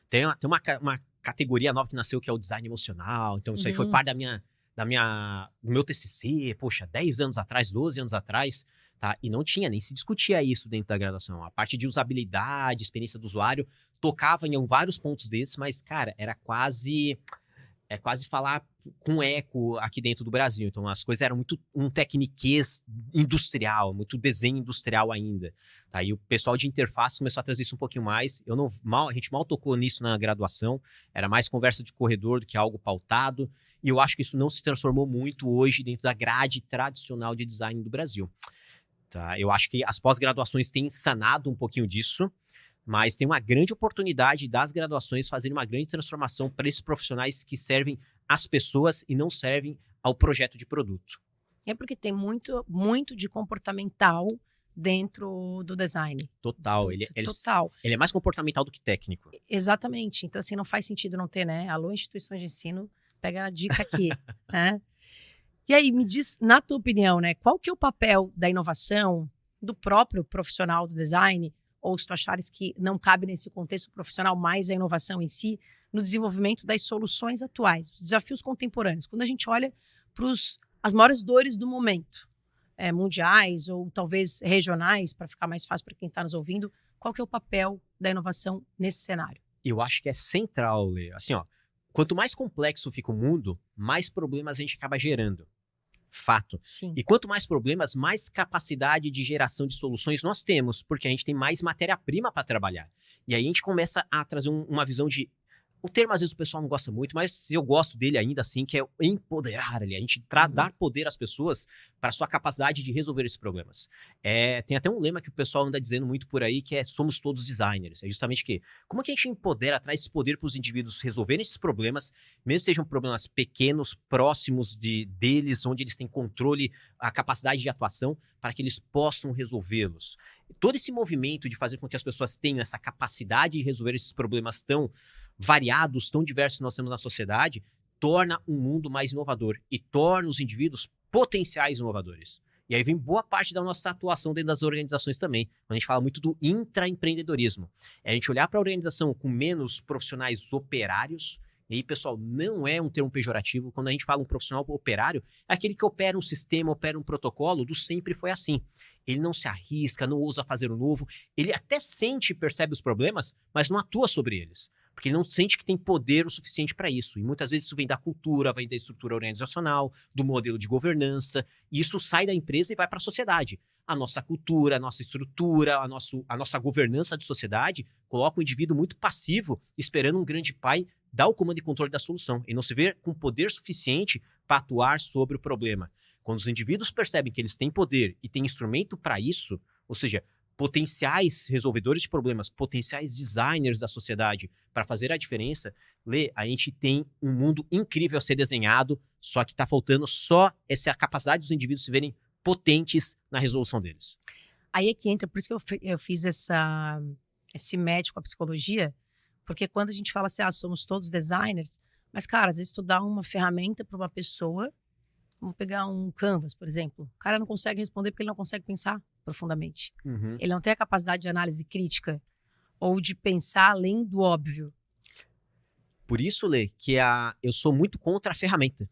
tem uma categoria nova que nasceu que é o design emocional. Então, isso aí foi parte do meu TCC, poxa, 10 anos atrás, 12 anos atrás, tá? E não tinha, nem se discutia isso dentro da graduação. A parte de usabilidade, experiência do usuário, tocava em vários pontos desses, mas, cara, era quase falar com eco aqui dentro do Brasil. Então, as coisas eram muito um tecniquez industrial, muito desenho industrial ainda. Tá? E o pessoal de interface começou a trazer isso um pouquinho mais. A gente mal tocou nisso na graduação. Era mais conversa de corredor do que algo pautado. E eu acho que isso não se transformou muito hoje dentro da grade tradicional de design do Brasil. Tá? Eu acho que as pós-graduações têm sanado um pouquinho disso, mas tem uma grande oportunidade das graduações fazerem uma grande transformação para esses profissionais que servem às pessoas e não servem ao projeto de produto. É porque tem muito de comportamental dentro do design. Total. Total. Ele é mais comportamental do que técnico. Exatamente. Então, assim, não faz sentido não ter, né? Alô, instituições de ensino, pega a dica aqui, né? E aí, me diz, na tua opinião, né? Qual que é o papel da inovação, do próprio profissional do design, ou se tu achares que não cabe nesse contexto profissional mais a inovação em si, no desenvolvimento das soluções atuais, os desafios contemporâneos. Quando a gente olha para as maiores dores do momento, mundiais ou talvez regionais, para ficar mais fácil para quem está nos ouvindo, qual que é o papel da inovação nesse cenário? Eu acho que é central, Lê. Assim, ó, quanto mais complexo fica o mundo, mais problemas a gente acaba gerando. Fato. Sim. E quanto mais problemas, mais capacidade de geração de soluções nós temos, porque a gente tem mais matéria-prima para trabalhar. E aí a gente começa a trazer uma visão de... O termo, às vezes, o pessoal não gosta muito, mas eu gosto dele ainda assim, que é empoderar ali. A gente dar poder às pessoas para a sua capacidade de resolver esses problemas. Tem até um lema que o pessoal anda dizendo muito por aí, que é somos todos designers. É justamente que, como é que a gente empodera, traz esse poder para os indivíduos resolverem esses problemas, mesmo sejam problemas pequenos, próximos deles, onde eles têm controle, a capacidade de atuação, para que eles possam resolvê-los. Todo esse movimento de fazer com que as pessoas tenham essa capacidade de resolver esses problemas tão variados, tão diversos que nós temos na sociedade, torna um mundo mais inovador e torna os indivíduos potenciais inovadores. E aí vem boa parte da nossa atuação dentro das organizações também, quando a gente fala muito do intraempreendedorismo. É a gente olhar para a organização com menos profissionais operários. E aí, pessoal, não é um termo pejorativo. Quando a gente fala um profissional operário, é aquele que opera um sistema, opera um protocolo, do sempre foi assim. Ele não se arrisca, não ousa fazer o novo. Ele até sente e percebe os problemas, mas não atua sobre eles. Porque ele não sente que tem poder o suficiente para isso. E muitas vezes isso vem da cultura, vem da estrutura organizacional, do modelo de governança. E isso sai da empresa e vai para a sociedade. A nossa cultura, a nossa estrutura, a nossa governança de sociedade coloca o indivíduo muito passivo, esperando um grande pai dar o comando e controle da solução. E não se vê com poder suficiente para atuar sobre o problema. Quando os indivíduos percebem que eles têm poder e têm instrumento para isso, ou seja, potenciais resolvedores de problemas, potenciais designers da sociedade para fazer a diferença, Lê, a gente tem um mundo incrível a ser desenhado, só que está faltando só essa capacidade dos indivíduos se verem potentes na resolução deles. Aí é que entra, por isso que eu fiz esse match com a psicologia, porque quando a gente fala assim, somos todos designers, mas, cara, às vezes tu dá uma ferramenta para uma pessoa, vamos pegar um Canvas, por exemplo, o cara não consegue responder porque ele não consegue pensar profundamente. Uhum. Ele não tem a capacidade de análise crítica ou de pensar além do óbvio? Por isso, Lê, que eu sou muito contra a ferramenta.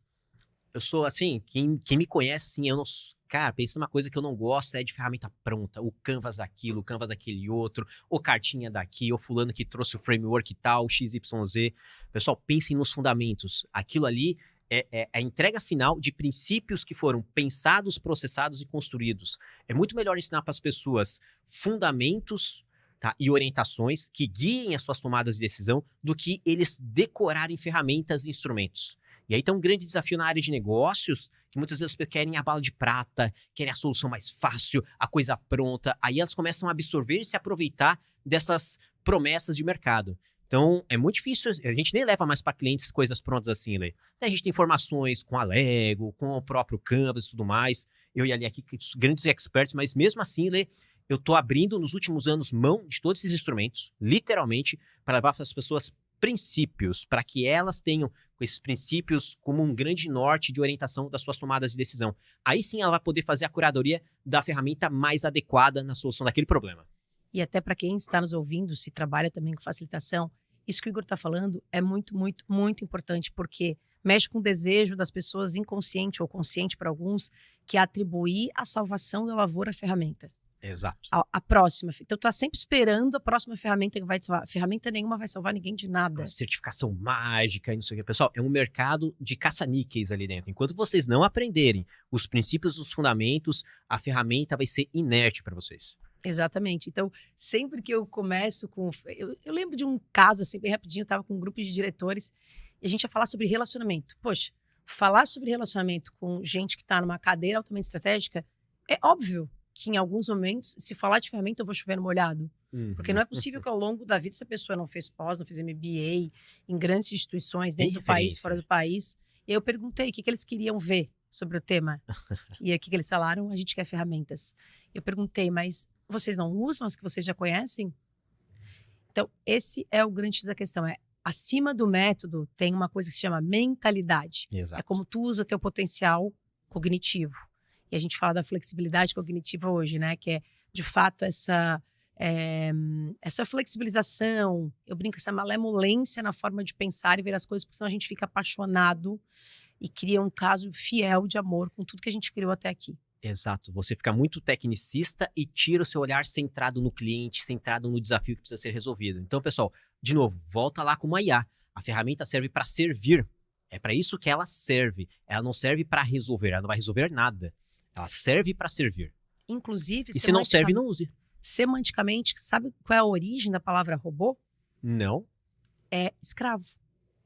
Eu sou assim, quem me conhece, assim, eu não. Cara, pensa numa coisa que eu não gosto é de ferramenta pronta. O Canvas daquilo, o Canvas daquele outro, ou cartinha daqui, ou fulano que trouxe o framework e tal, XYZ. Pessoal, pensem nos fundamentos. Aquilo ali é a entrega final de princípios que foram pensados, processados e construídos. É muito melhor ensinar para as pessoas fundamentos, tá, e orientações que guiem as suas tomadas de decisão do que eles decorarem ferramentas e instrumentos. E aí tem um grande desafio na área de negócios, que muitas vezes as pessoas querem a bala de prata, querem a solução mais fácil, a coisa pronta. Aí elas começam a absorver e se aproveitar dessas promessas de mercado. Então, é muito difícil, a gente nem leva mais para clientes coisas prontas assim, Lê. A gente tem informações com a Lego, com o próprio Canvas e tudo mais. Eu e a Lê aqui, grandes experts, mas mesmo assim, Lê, eu estou abrindo nos últimos anos mão de todos esses instrumentos, literalmente, para levar para as pessoas princípios, para que elas tenham esses princípios como um grande norte de orientação das suas tomadas de decisão. Aí sim ela vai poder fazer a curadoria da ferramenta mais adequada na solução daquele problema. E até para quem está nos ouvindo, se trabalha também com facilitação, isso que o Igor está falando é muito, muito, muito importante, porque mexe com o desejo das pessoas, inconsciente ou consciente para alguns, que é atribuir a salvação da lavoura à ferramenta. Exato. A próxima. Então, tá sempre esperando a próxima ferramenta que vai te salvar. Ferramenta nenhuma vai salvar ninguém de nada. A certificação mágica e não sei o que. Pessoal, é um mercado de caça-níqueis ali dentro. Enquanto vocês não aprenderem os princípios, os fundamentos, a ferramenta vai ser inerte para vocês. Exatamente. Então, sempre que eu começo com... Eu lembro de um caso, assim, bem rapidinho, eu estava com um grupo de diretores e a gente ia falar sobre relacionamento. Poxa, falar sobre relacionamento com gente que está numa cadeira altamente estratégica é óbvio que em alguns momentos, se falar de ferramenta, eu vou chover no molhado. Porque não é possível que ao longo da vida, se a pessoa não fez pós, não fez MBA, em grandes instituições, dentro do país, fora do país. E eu perguntei o que eles queriam ver sobre o tema. E o que eles falaram? A gente quer ferramentas. Eu perguntei, mas vocês não usam as que vocês já conhecem? Então, esse é o grande X da questão. Acima do método, tem uma coisa que se chama mentalidade. Exato. É como tu usa teu potencial cognitivo. E a gente fala da flexibilidade cognitiva hoje, né? Que é, de fato, essa flexibilização, eu brinco, essa malemolência na forma de pensar e ver as coisas, porque senão a gente fica apaixonado e cria um caso fiel de amor com tudo que a gente criou até aqui. Exato. Você fica muito tecnicista e tira o seu olhar centrado no cliente, centrado no desafio que precisa ser resolvido. Então, pessoal, de novo, volta lá com uma IA. A ferramenta serve para servir. É para isso que ela serve. Ela não serve para resolver. Ela não vai resolver nada. Ela serve para servir. Inclusive, e se não serve, não use. Semanticamente, sabe qual é a origem da palavra robô? Não. É escravo.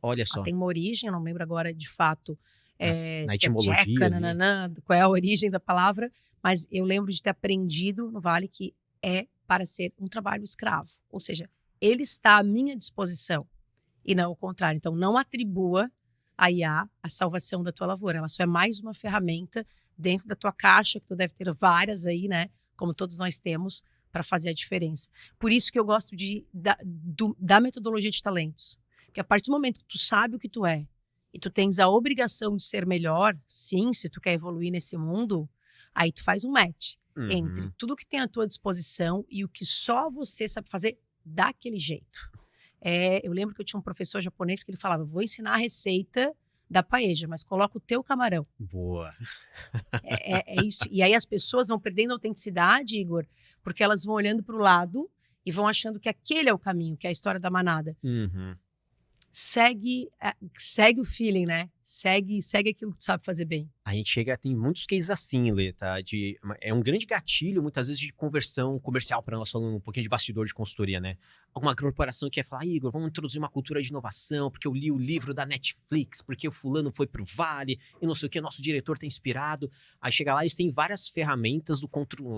Olha só. Ela tem uma origem, eu não lembro agora de fato. Na etimologia. Qual é a origem da palavra, mas eu lembro de ter aprendido no Vale que é para ser um trabalho escravo. Ou seja, ele está à minha disposição e não o contrário. Então, não atribua a IA a salvação da tua lavoura. Ela só é mais uma ferramenta dentro da tua caixa, que tu deve ter várias aí, né? Como todos nós temos, para fazer a diferença. Por isso que eu gosto da metodologia de talentos. Porque a partir do momento que tu sabe o que tu é e tu tens a obrigação de ser melhor, sim, se tu quer evoluir nesse mundo, aí tu faz um match entre tudo que tem à tua disposição e o que só você sabe fazer daquele jeito. Eu lembro que eu tinha um professor japonês que ele falava, vou ensinar a receita da paella, mas coloca o teu camarão. Boa. É isso. E aí as pessoas vão perdendo a autenticidade, Igor, porque elas vão olhando para o lado e vão achando que aquele é o caminho, que é a história da manada. Segue o feeling, né? Segue aquilo que tu sabe fazer bem. A gente tem muitos cases assim, Lê, tá? É um grande gatilho, muitas vezes, de conversão comercial, para nós falando um pouquinho de bastidor de consultoria, né? Alguma corporação que quer falar, Igor, vamos introduzir uma cultura de inovação, porque eu li o livro da Netflix, porque o fulano foi pro Vale, e não sei o que, nosso diretor tá inspirado. Aí chega lá, eles têm várias ferramentas,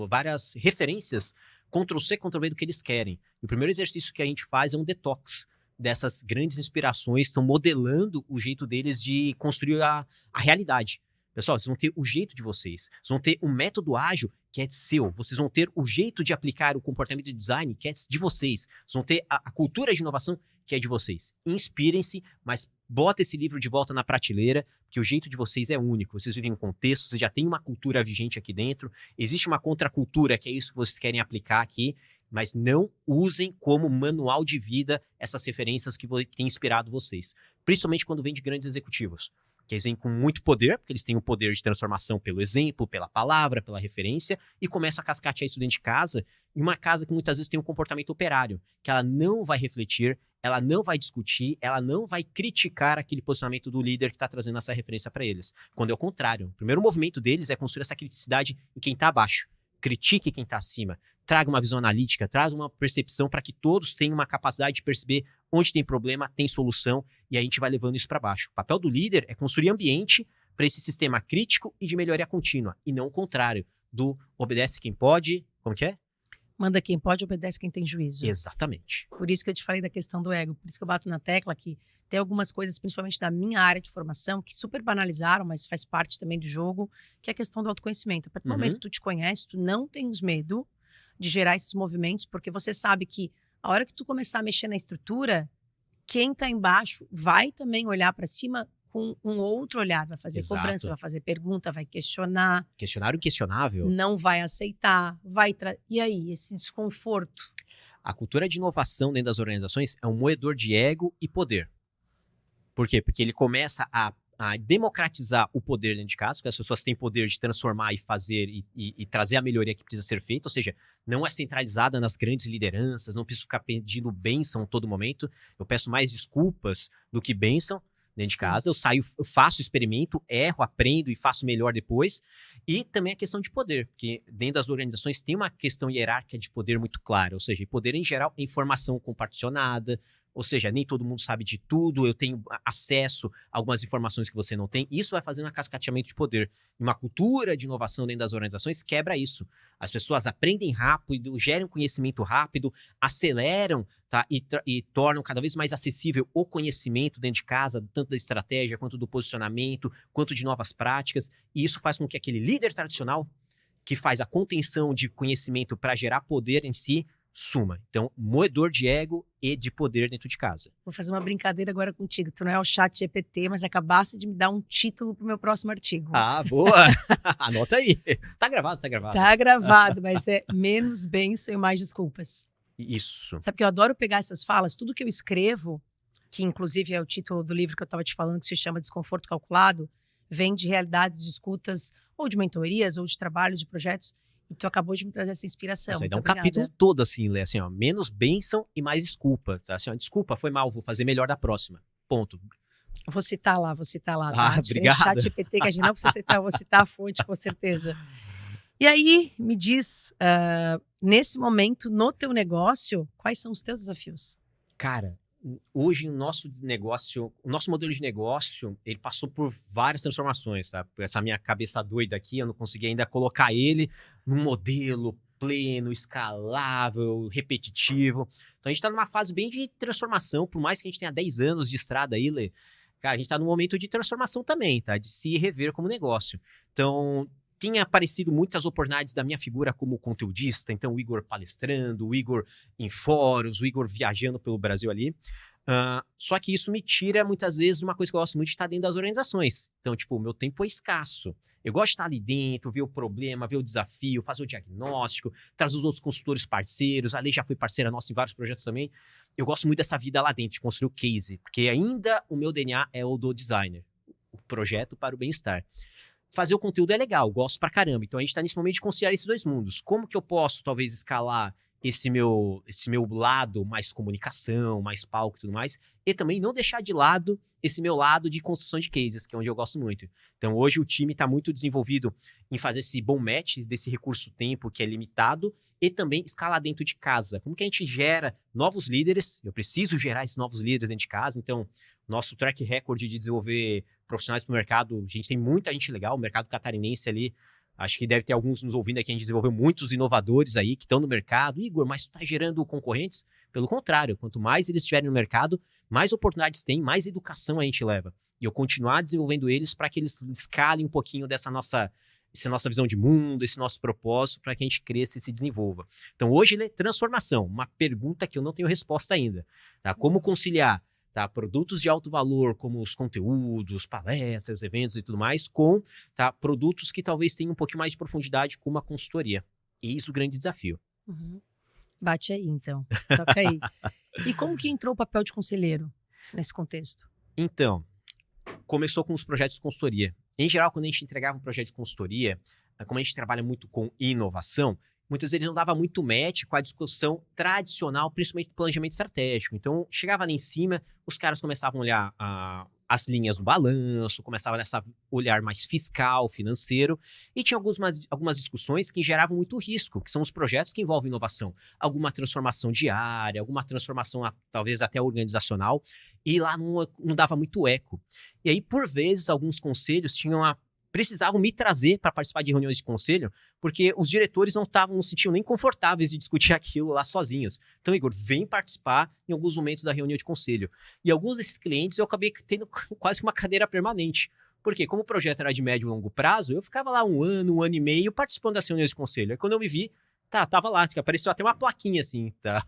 várias referências, Ctrl-C, Ctrl-V do que eles querem. E o primeiro exercício que a gente faz é um detox dessas grandes inspirações, estão modelando o jeito deles de construir a realidade. Pessoal, vocês vão ter o jeito de vocês. Vocês vão ter um método ágil que é seu. Vocês vão ter o jeito de aplicar o comportamento de design que é de vocês. Vocês vão ter a cultura de inovação que é de vocês. Inspirem-se, mas bota esse livro de volta na prateleira, porque o jeito de vocês é único. Vocês vivem um contexto, vocês já têm uma cultura vigente aqui dentro. Existe uma contracultura que é isso que vocês querem aplicar aqui. mas não usem como manual de vida essas referências que têm inspirado vocês. Principalmente quando vem de grandes executivos, que eles vêm com muito poder, porque eles têm o poder de transformação pelo exemplo, pela palavra, pela referência, e começam a cascatear isso dentro de casa, em uma casa que muitas vezes tem um comportamento operário, que ela não vai refletir, ela não vai discutir, ela não vai criticar aquele posicionamento do líder que está trazendo essa referência para eles. Quando é o contrário. O primeiro movimento deles é construir essa criticidade em quem está abaixo. Critique quem está acima. Traga uma visão analítica, traz uma percepção para que todos tenham uma capacidade de perceber onde tem problema, tem solução, e a gente vai levando isso para baixo. O papel do líder é construir ambiente para esse sistema crítico e de melhoria contínua, e não o contrário, do obedece quem pode, como que é? Manda quem pode, obedece quem tem juízo. Exatamente. Por isso que eu te falei da questão do ego, por isso que eu bato na tecla que tem algumas coisas, principalmente da minha área de formação, que super banalizaram, mas faz parte também do jogo, que é a questão do autoconhecimento. A partir do momento que tu te conhece, tu não tens medo de gerar esses movimentos, porque você sabe que a hora que tu começar a mexer na estrutura, quem tá embaixo vai também olhar para cima com um outro olhar, vai fazer cobrança, vai fazer pergunta, vai questionar. Questionário inquestionável. Não vai aceitar, e aí, esse desconforto? A cultura de inovação dentro das organizações é um moedor de ego e poder. Por quê? Porque ele começa a democratizar o poder dentro de casa, porque as pessoas têm poder de transformar e fazer e trazer a melhoria que precisa ser feita, ou seja, não é centralizada nas grandes lideranças, não preciso ficar pedindo bênção a todo momento, eu peço mais desculpas do que bênção dentro de casa, eu saio, eu faço experimento, erro, aprendo e faço melhor depois, e também a questão de poder, porque dentro das organizações tem uma questão hierárquica de poder muito clara, ou seja, poder em geral é informação comparticionada, ou seja, nem todo mundo sabe de tudo, eu tenho acesso a algumas informações que você não tem. Isso vai fazendo um cascateamento de poder. E uma cultura de inovação dentro das organizações quebra isso. As pessoas aprendem rápido, geram conhecimento rápido, aceleram, tá? E tornam cada vez mais acessível o conhecimento dentro de casa, tanto da estratégia, quanto do posicionamento, quanto de novas práticas. E isso faz com que aquele líder tradicional, que faz a contenção de conhecimento para gerar poder em si, suma. Então, moedor de ego e de poder dentro de casa. Vou fazer uma brincadeira agora contigo. Tu não é o ChatGPT, mas acabaste de me dar um título pro meu próximo artigo. Ah, boa! Anota aí. Tá gravado. Tá gravado, mas é menos bênção e mais desculpas. Isso. Sabe que eu adoro pegar essas falas, tudo que eu escrevo, que inclusive é o título do livro que eu estava te falando, que se chama Desconforto Calculado, vem de realidades de escutas, ou de mentorias, ou de trabalhos, de projetos. E tu acabou de me trazer essa inspiração. Isso aí dá um capítulo todo assim, Lê, assim, ó, menos bênção e mais desculpa. Tá? Assim, ó, desculpa, foi mal, vou fazer melhor da próxima. Ponto. Vou citar lá. Ah, tá? obrigado. ChatGPT, que a gente não precisa citar, eu vou citar a fonte, com certeza. E aí, me diz, nesse momento, no teu negócio, quais são os teus desafios? Cara, hoje o nosso negócio, o nosso modelo de negócio, ele passou por várias transformações, tá? Essa minha cabeça doida aqui, eu não consegui ainda colocar ele num modelo pleno, escalável, repetitivo. Então a gente tá numa fase bem de transformação, por mais que a gente tenha 10 anos de estrada aí, Lê, cara, a gente tá num momento de transformação também, tá? De se rever como negócio. Então, tinha aparecido muitas oportunidades da minha figura como conteudista, então o Igor palestrando, o Igor em fóruns, o Igor viajando pelo Brasil ali. Só que isso me tira, muitas vezes, uma coisa que eu gosto muito de estar dentro das organizações. Então, tipo, o meu tempo é escasso. Eu gosto de estar ali dentro, ver o problema, ver o desafio, fazer o diagnóstico, trazer os outros consultores parceiros. A Lei já foi parceira nossa em vários projetos também. Eu gosto muito dessa vida lá dentro, de construir o case, porque ainda o meu DNA é o do designer, o projeto para o bem-estar. Fazer o conteúdo é legal, gosto pra caramba. Então a gente tá nesse momento de conciliar esses dois mundos. Como que eu posso, talvez, escalar esse meu lado mais comunicação, mais palco e tudo mais, e também não deixar de lado esse meu lado de construção de cases, que é onde eu gosto muito. Então hoje o time tá muito desenvolvido em fazer esse bom match desse recurso-tempo que é limitado e também escalar dentro de casa. Como que a gente gera novos líderes? Eu preciso gerar esses novos líderes dentro de casa, então nosso track record de desenvolver profissionais para o mercado, a gente tem muita gente legal, o mercado catarinense ali, acho que deve ter alguns nos ouvindo aqui, a gente desenvolveu muitos inovadores aí que estão no mercado. Igor, mas tu tá gerando concorrentes? Pelo contrário, quanto mais eles estiverem no mercado, mais oportunidades tem, mais educação a gente leva. E eu continuar desenvolvendo eles para que eles escalem um pouquinho essa nossa visão de mundo, esse nosso propósito, para que a gente cresça e se desenvolva. Então hoje ele é transformação, uma pergunta que eu não tenho resposta ainda. Tá? Como conciliar, tá, produtos de alto valor, como os conteúdos, palestras, eventos e tudo mais, com, tá, produtos que talvez tenham um pouquinho mais de profundidade, como a consultoria. Eis o grande desafio. Uhum. Bate aí, então. Toca aí. E como que entrou o papel de conselheiro nesse contexto? Então, começou com os projetos de consultoria. Em geral, quando a gente entregava um projeto de consultoria, como a gente trabalha muito com inovação, muitas vezes não dava muito match com a discussão tradicional, principalmente do planejamento estratégico. Então, chegava ali em cima, os caras começavam a olhar as linhas do balanço, começavam a olhar mais fiscal, financeiro, e tinha algumas discussões que geravam muito risco, que são os projetos que envolvem inovação. Alguma transformação diária, alguma transformação talvez até organizacional, e lá não dava muito eco. E aí, por vezes, alguns conselhos precisavam me trazer para participar de reuniões de conselho, porque os diretores não se sentiam nem confortáveis de discutir aquilo lá sozinhos. Então, Igor, vem participar em alguns momentos da reunião de conselho. E alguns desses clientes eu acabei tendo quase que uma cadeira permanente. Porque, como o projeto era de médio e longo prazo, eu ficava lá um ano e meio participando das reuniões de conselho. Aí, quando eu me vi, tava lá, apareceu até uma plaquinha assim, tá?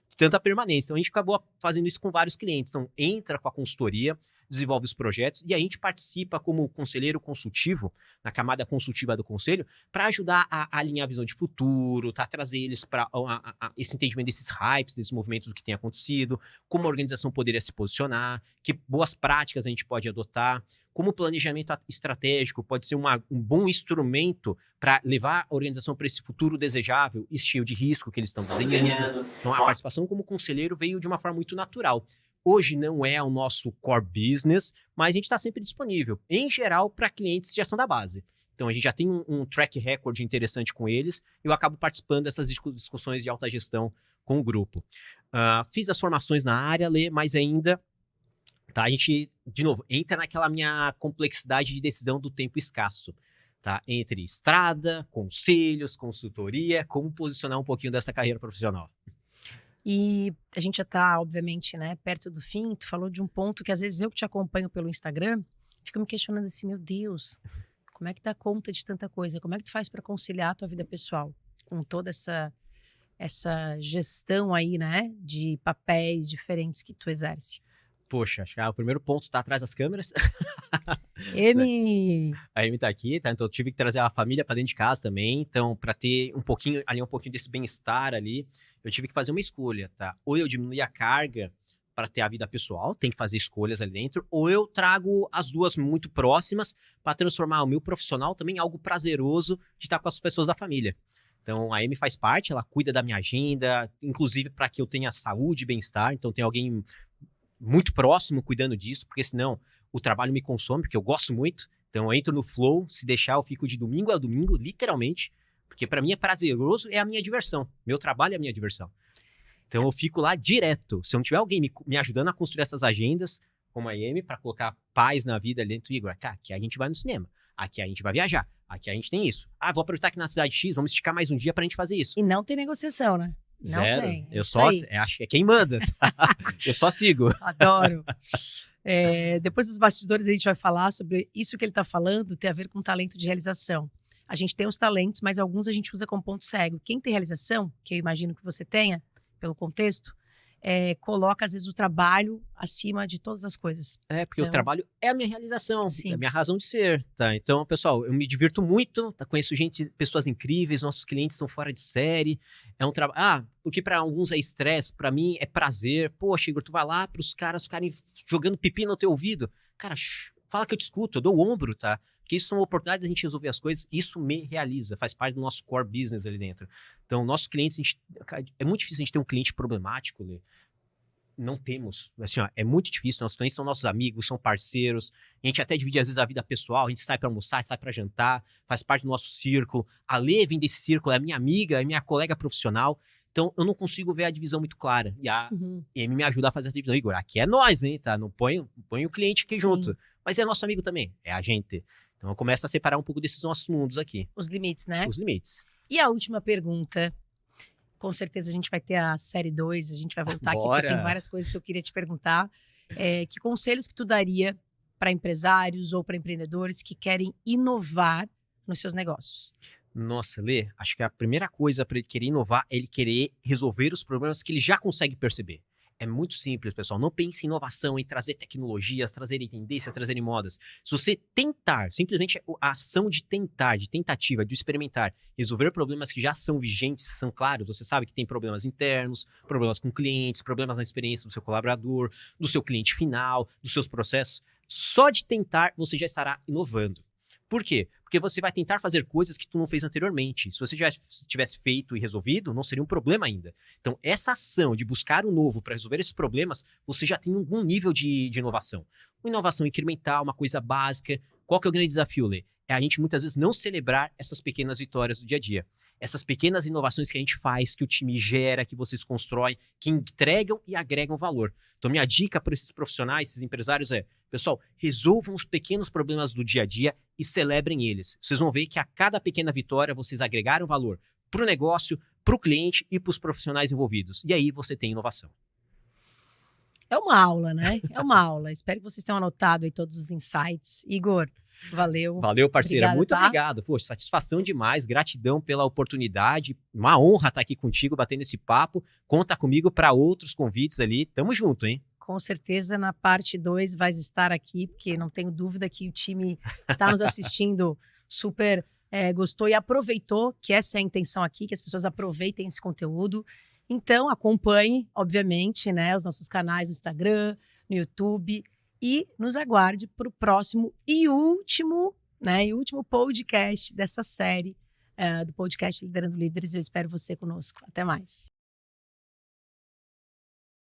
De tanta permanência. Então, a gente acabou fazendo isso com vários clientes. Então, entra com a consultoria, desenvolve os projetos e a gente participa como conselheiro consultivo, na camada consultiva do conselho, para ajudar a alinhar a visão de futuro, trazer eles para esse entendimento desses hypes, desses movimentos do que tem acontecido, como a organização poderia se posicionar, que boas práticas a gente pode adotar, como o planejamento estratégico pode ser um bom instrumento para levar a organização para esse futuro desejável e cheio de risco que eles estão desenhando. Então, a participação como conselheiro veio de uma forma muito natural. Hoje não é o nosso core business, mas a gente está sempre disponível, em geral, para clientes de gestão da base. Então, a gente já tem um track record interessante com eles e eu acabo participando dessas discussões de alta gestão com o grupo. Fiz as formações na área, Lê, mas ainda a gente, de novo, entra naquela minha complexidade de decisão do tempo escasso. Entre estrada, conselhos, consultoria, como posicionar um pouquinho dessa carreira profissional. E a gente já está, obviamente, né, perto do fim. Tu falou de um ponto que às vezes eu que te acompanho pelo Instagram, fico me questionando assim, meu Deus, como é que dá conta de tanta coisa? Como é que tu faz para conciliar a tua vida pessoal com toda essa gestão aí, né, de papéis diferentes que tu exerce? Poxa, acho que o primeiro ponto tá atrás das câmeras. Amy! A Amy tá aqui, tá? Então eu tive que trazer a família para dentro de casa também. Então, para ter um pouquinho desse bem-estar ali, eu tive que fazer uma escolha, tá? Ou eu diminuir a carga para ter a vida pessoal, tem que fazer escolhas ali dentro, ou eu trago as duas muito próximas para transformar o meu profissional também em algo prazeroso de estar com as pessoas da família. Então, a Amy faz parte, ela cuida da minha agenda, inclusive para que eu tenha saúde e bem-estar. Então, tem alguém muito próximo cuidando disso, porque senão o trabalho me consome, porque eu gosto muito. Então eu entro no flow, se deixar eu fico de domingo a domingo, literalmente, porque para mim é prazeroso, é a minha diversão. Meu trabalho é a minha diversão. Então eu fico lá direto. Se eu não tiver alguém me ajudando a construir essas agendas, como a Amy, para colocar paz na vida ali dentro, Igor, aqui a gente vai no cinema, aqui a gente vai viajar, aqui a gente tem isso. Vou aproveitar aqui na cidade X, vamos esticar mais um dia pra gente fazer isso. E não tem negociação, né? Não Zero. tem. Eu só acho que é quem manda. Eu só sigo. Adoro. Depois dos bastidores a gente vai falar sobre isso que ele está falando, tem a ver com talento de realização. A gente tem os talentos, mas alguns a gente usa como ponto cego. Quem tem realização, que eu imagino que você tenha, pelo contexto, coloca às vezes o trabalho acima de todas as coisas. Porque o trabalho é a minha realização, Sim. é a minha razão de ser, tá? Então, pessoal, eu me divirto muito, conheço pessoas incríveis, nossos clientes são fora de série, é um trabalho, porque para alguns é estresse, para mim é prazer. Poxa, Igor, tu vai lá para os caras ficarem jogando pipi no teu ouvido. Cara, fala que eu te escuto, eu dou o ombro, tá? Porque isso são oportunidades da gente resolver as coisas, isso me realiza, faz parte do nosso core business ali dentro. Então, nossos clientes, é muito difícil a gente ter um cliente problemático, Lê. Não temos, assim, é muito difícil, nossos clientes são nossos amigos, são parceiros, a gente até divide às vezes a vida pessoal, a gente sai para almoçar, sai para jantar, faz parte do nosso círculo, a Lê vem desse círculo, é minha amiga, é minha colega profissional, então eu não consigo ver a divisão muito clara, e a Amy me ajuda a fazer essa divisão. Igor, aqui é nós, hein, tá? Não põe o cliente aqui junto, mas é nosso amigo também, é a gente. Então eu começo a separar um pouco desses nossos mundos aqui. Os limites, né? Os limites. E a última pergunta, com certeza a gente vai ter a série 2, a gente vai voltar aqui, porque tem várias coisas que eu queria te perguntar. Que conselhos que tu daria para empresários ou para empreendedores que querem inovar nos seus negócios? Nossa, Lê, acho que a primeira coisa para ele querer inovar é ele querer resolver os problemas que ele já consegue perceber. É muito simples, pessoal. Não pense em inovação, em trazer tecnologias, trazerem tendências, trazerem modas. Se você tentar, simplesmente a ação de tentar, de tentativa, de experimentar, resolver problemas que já são vigentes, são claros, você sabe que tem problemas internos, problemas com clientes, problemas na experiência do seu colaborador, do seu cliente final, dos seus processos. Só de tentar, você já estará inovando. Por quê? Porque você vai tentar fazer coisas que tu não fez anteriormente. Se você já tivesse feito e resolvido, não seria um problema ainda. Então, essa ação de buscar o novo para resolver esses problemas, você já tem algum nível de inovação. Uma inovação incremental, uma coisa básica. Qual que é o grande desafio, Lê? É a gente muitas vezes não celebrar essas pequenas vitórias do dia a dia. Essas pequenas inovações que a gente faz, que o time gera, que vocês constroem, que entregam e agregam valor. Então, minha dica para esses profissionais, esses empresários é, pessoal, resolvam os pequenos problemas do dia a dia e celebrem eles. Vocês vão ver que a cada pequena vitória vocês agregaram valor para o negócio, para o cliente e para os profissionais envolvidos. E aí você tem inovação. É uma aula, né? É uma aula. Espero que vocês tenham anotado aí todos os insights. Igor, valeu. Valeu, parceira. Obrigada, Muito tá? obrigado. Poxa, satisfação demais. Gratidão pela oportunidade. Uma honra estar aqui contigo, batendo esse papo. Conta comigo para outros convites ali. Tamo junto, hein? Com certeza, na parte 2 vai estar aqui, porque não tenho dúvida que o time que está nos assistindo super gostou e aproveitou, que essa é a intenção aqui, que as pessoas aproveitem esse conteúdo. Então, acompanhe, obviamente, né, os nossos canais no Instagram, no YouTube e nos aguarde para o próximo e último podcast dessa série do podcast Liderando Líderes. Eu espero você conosco. Até mais.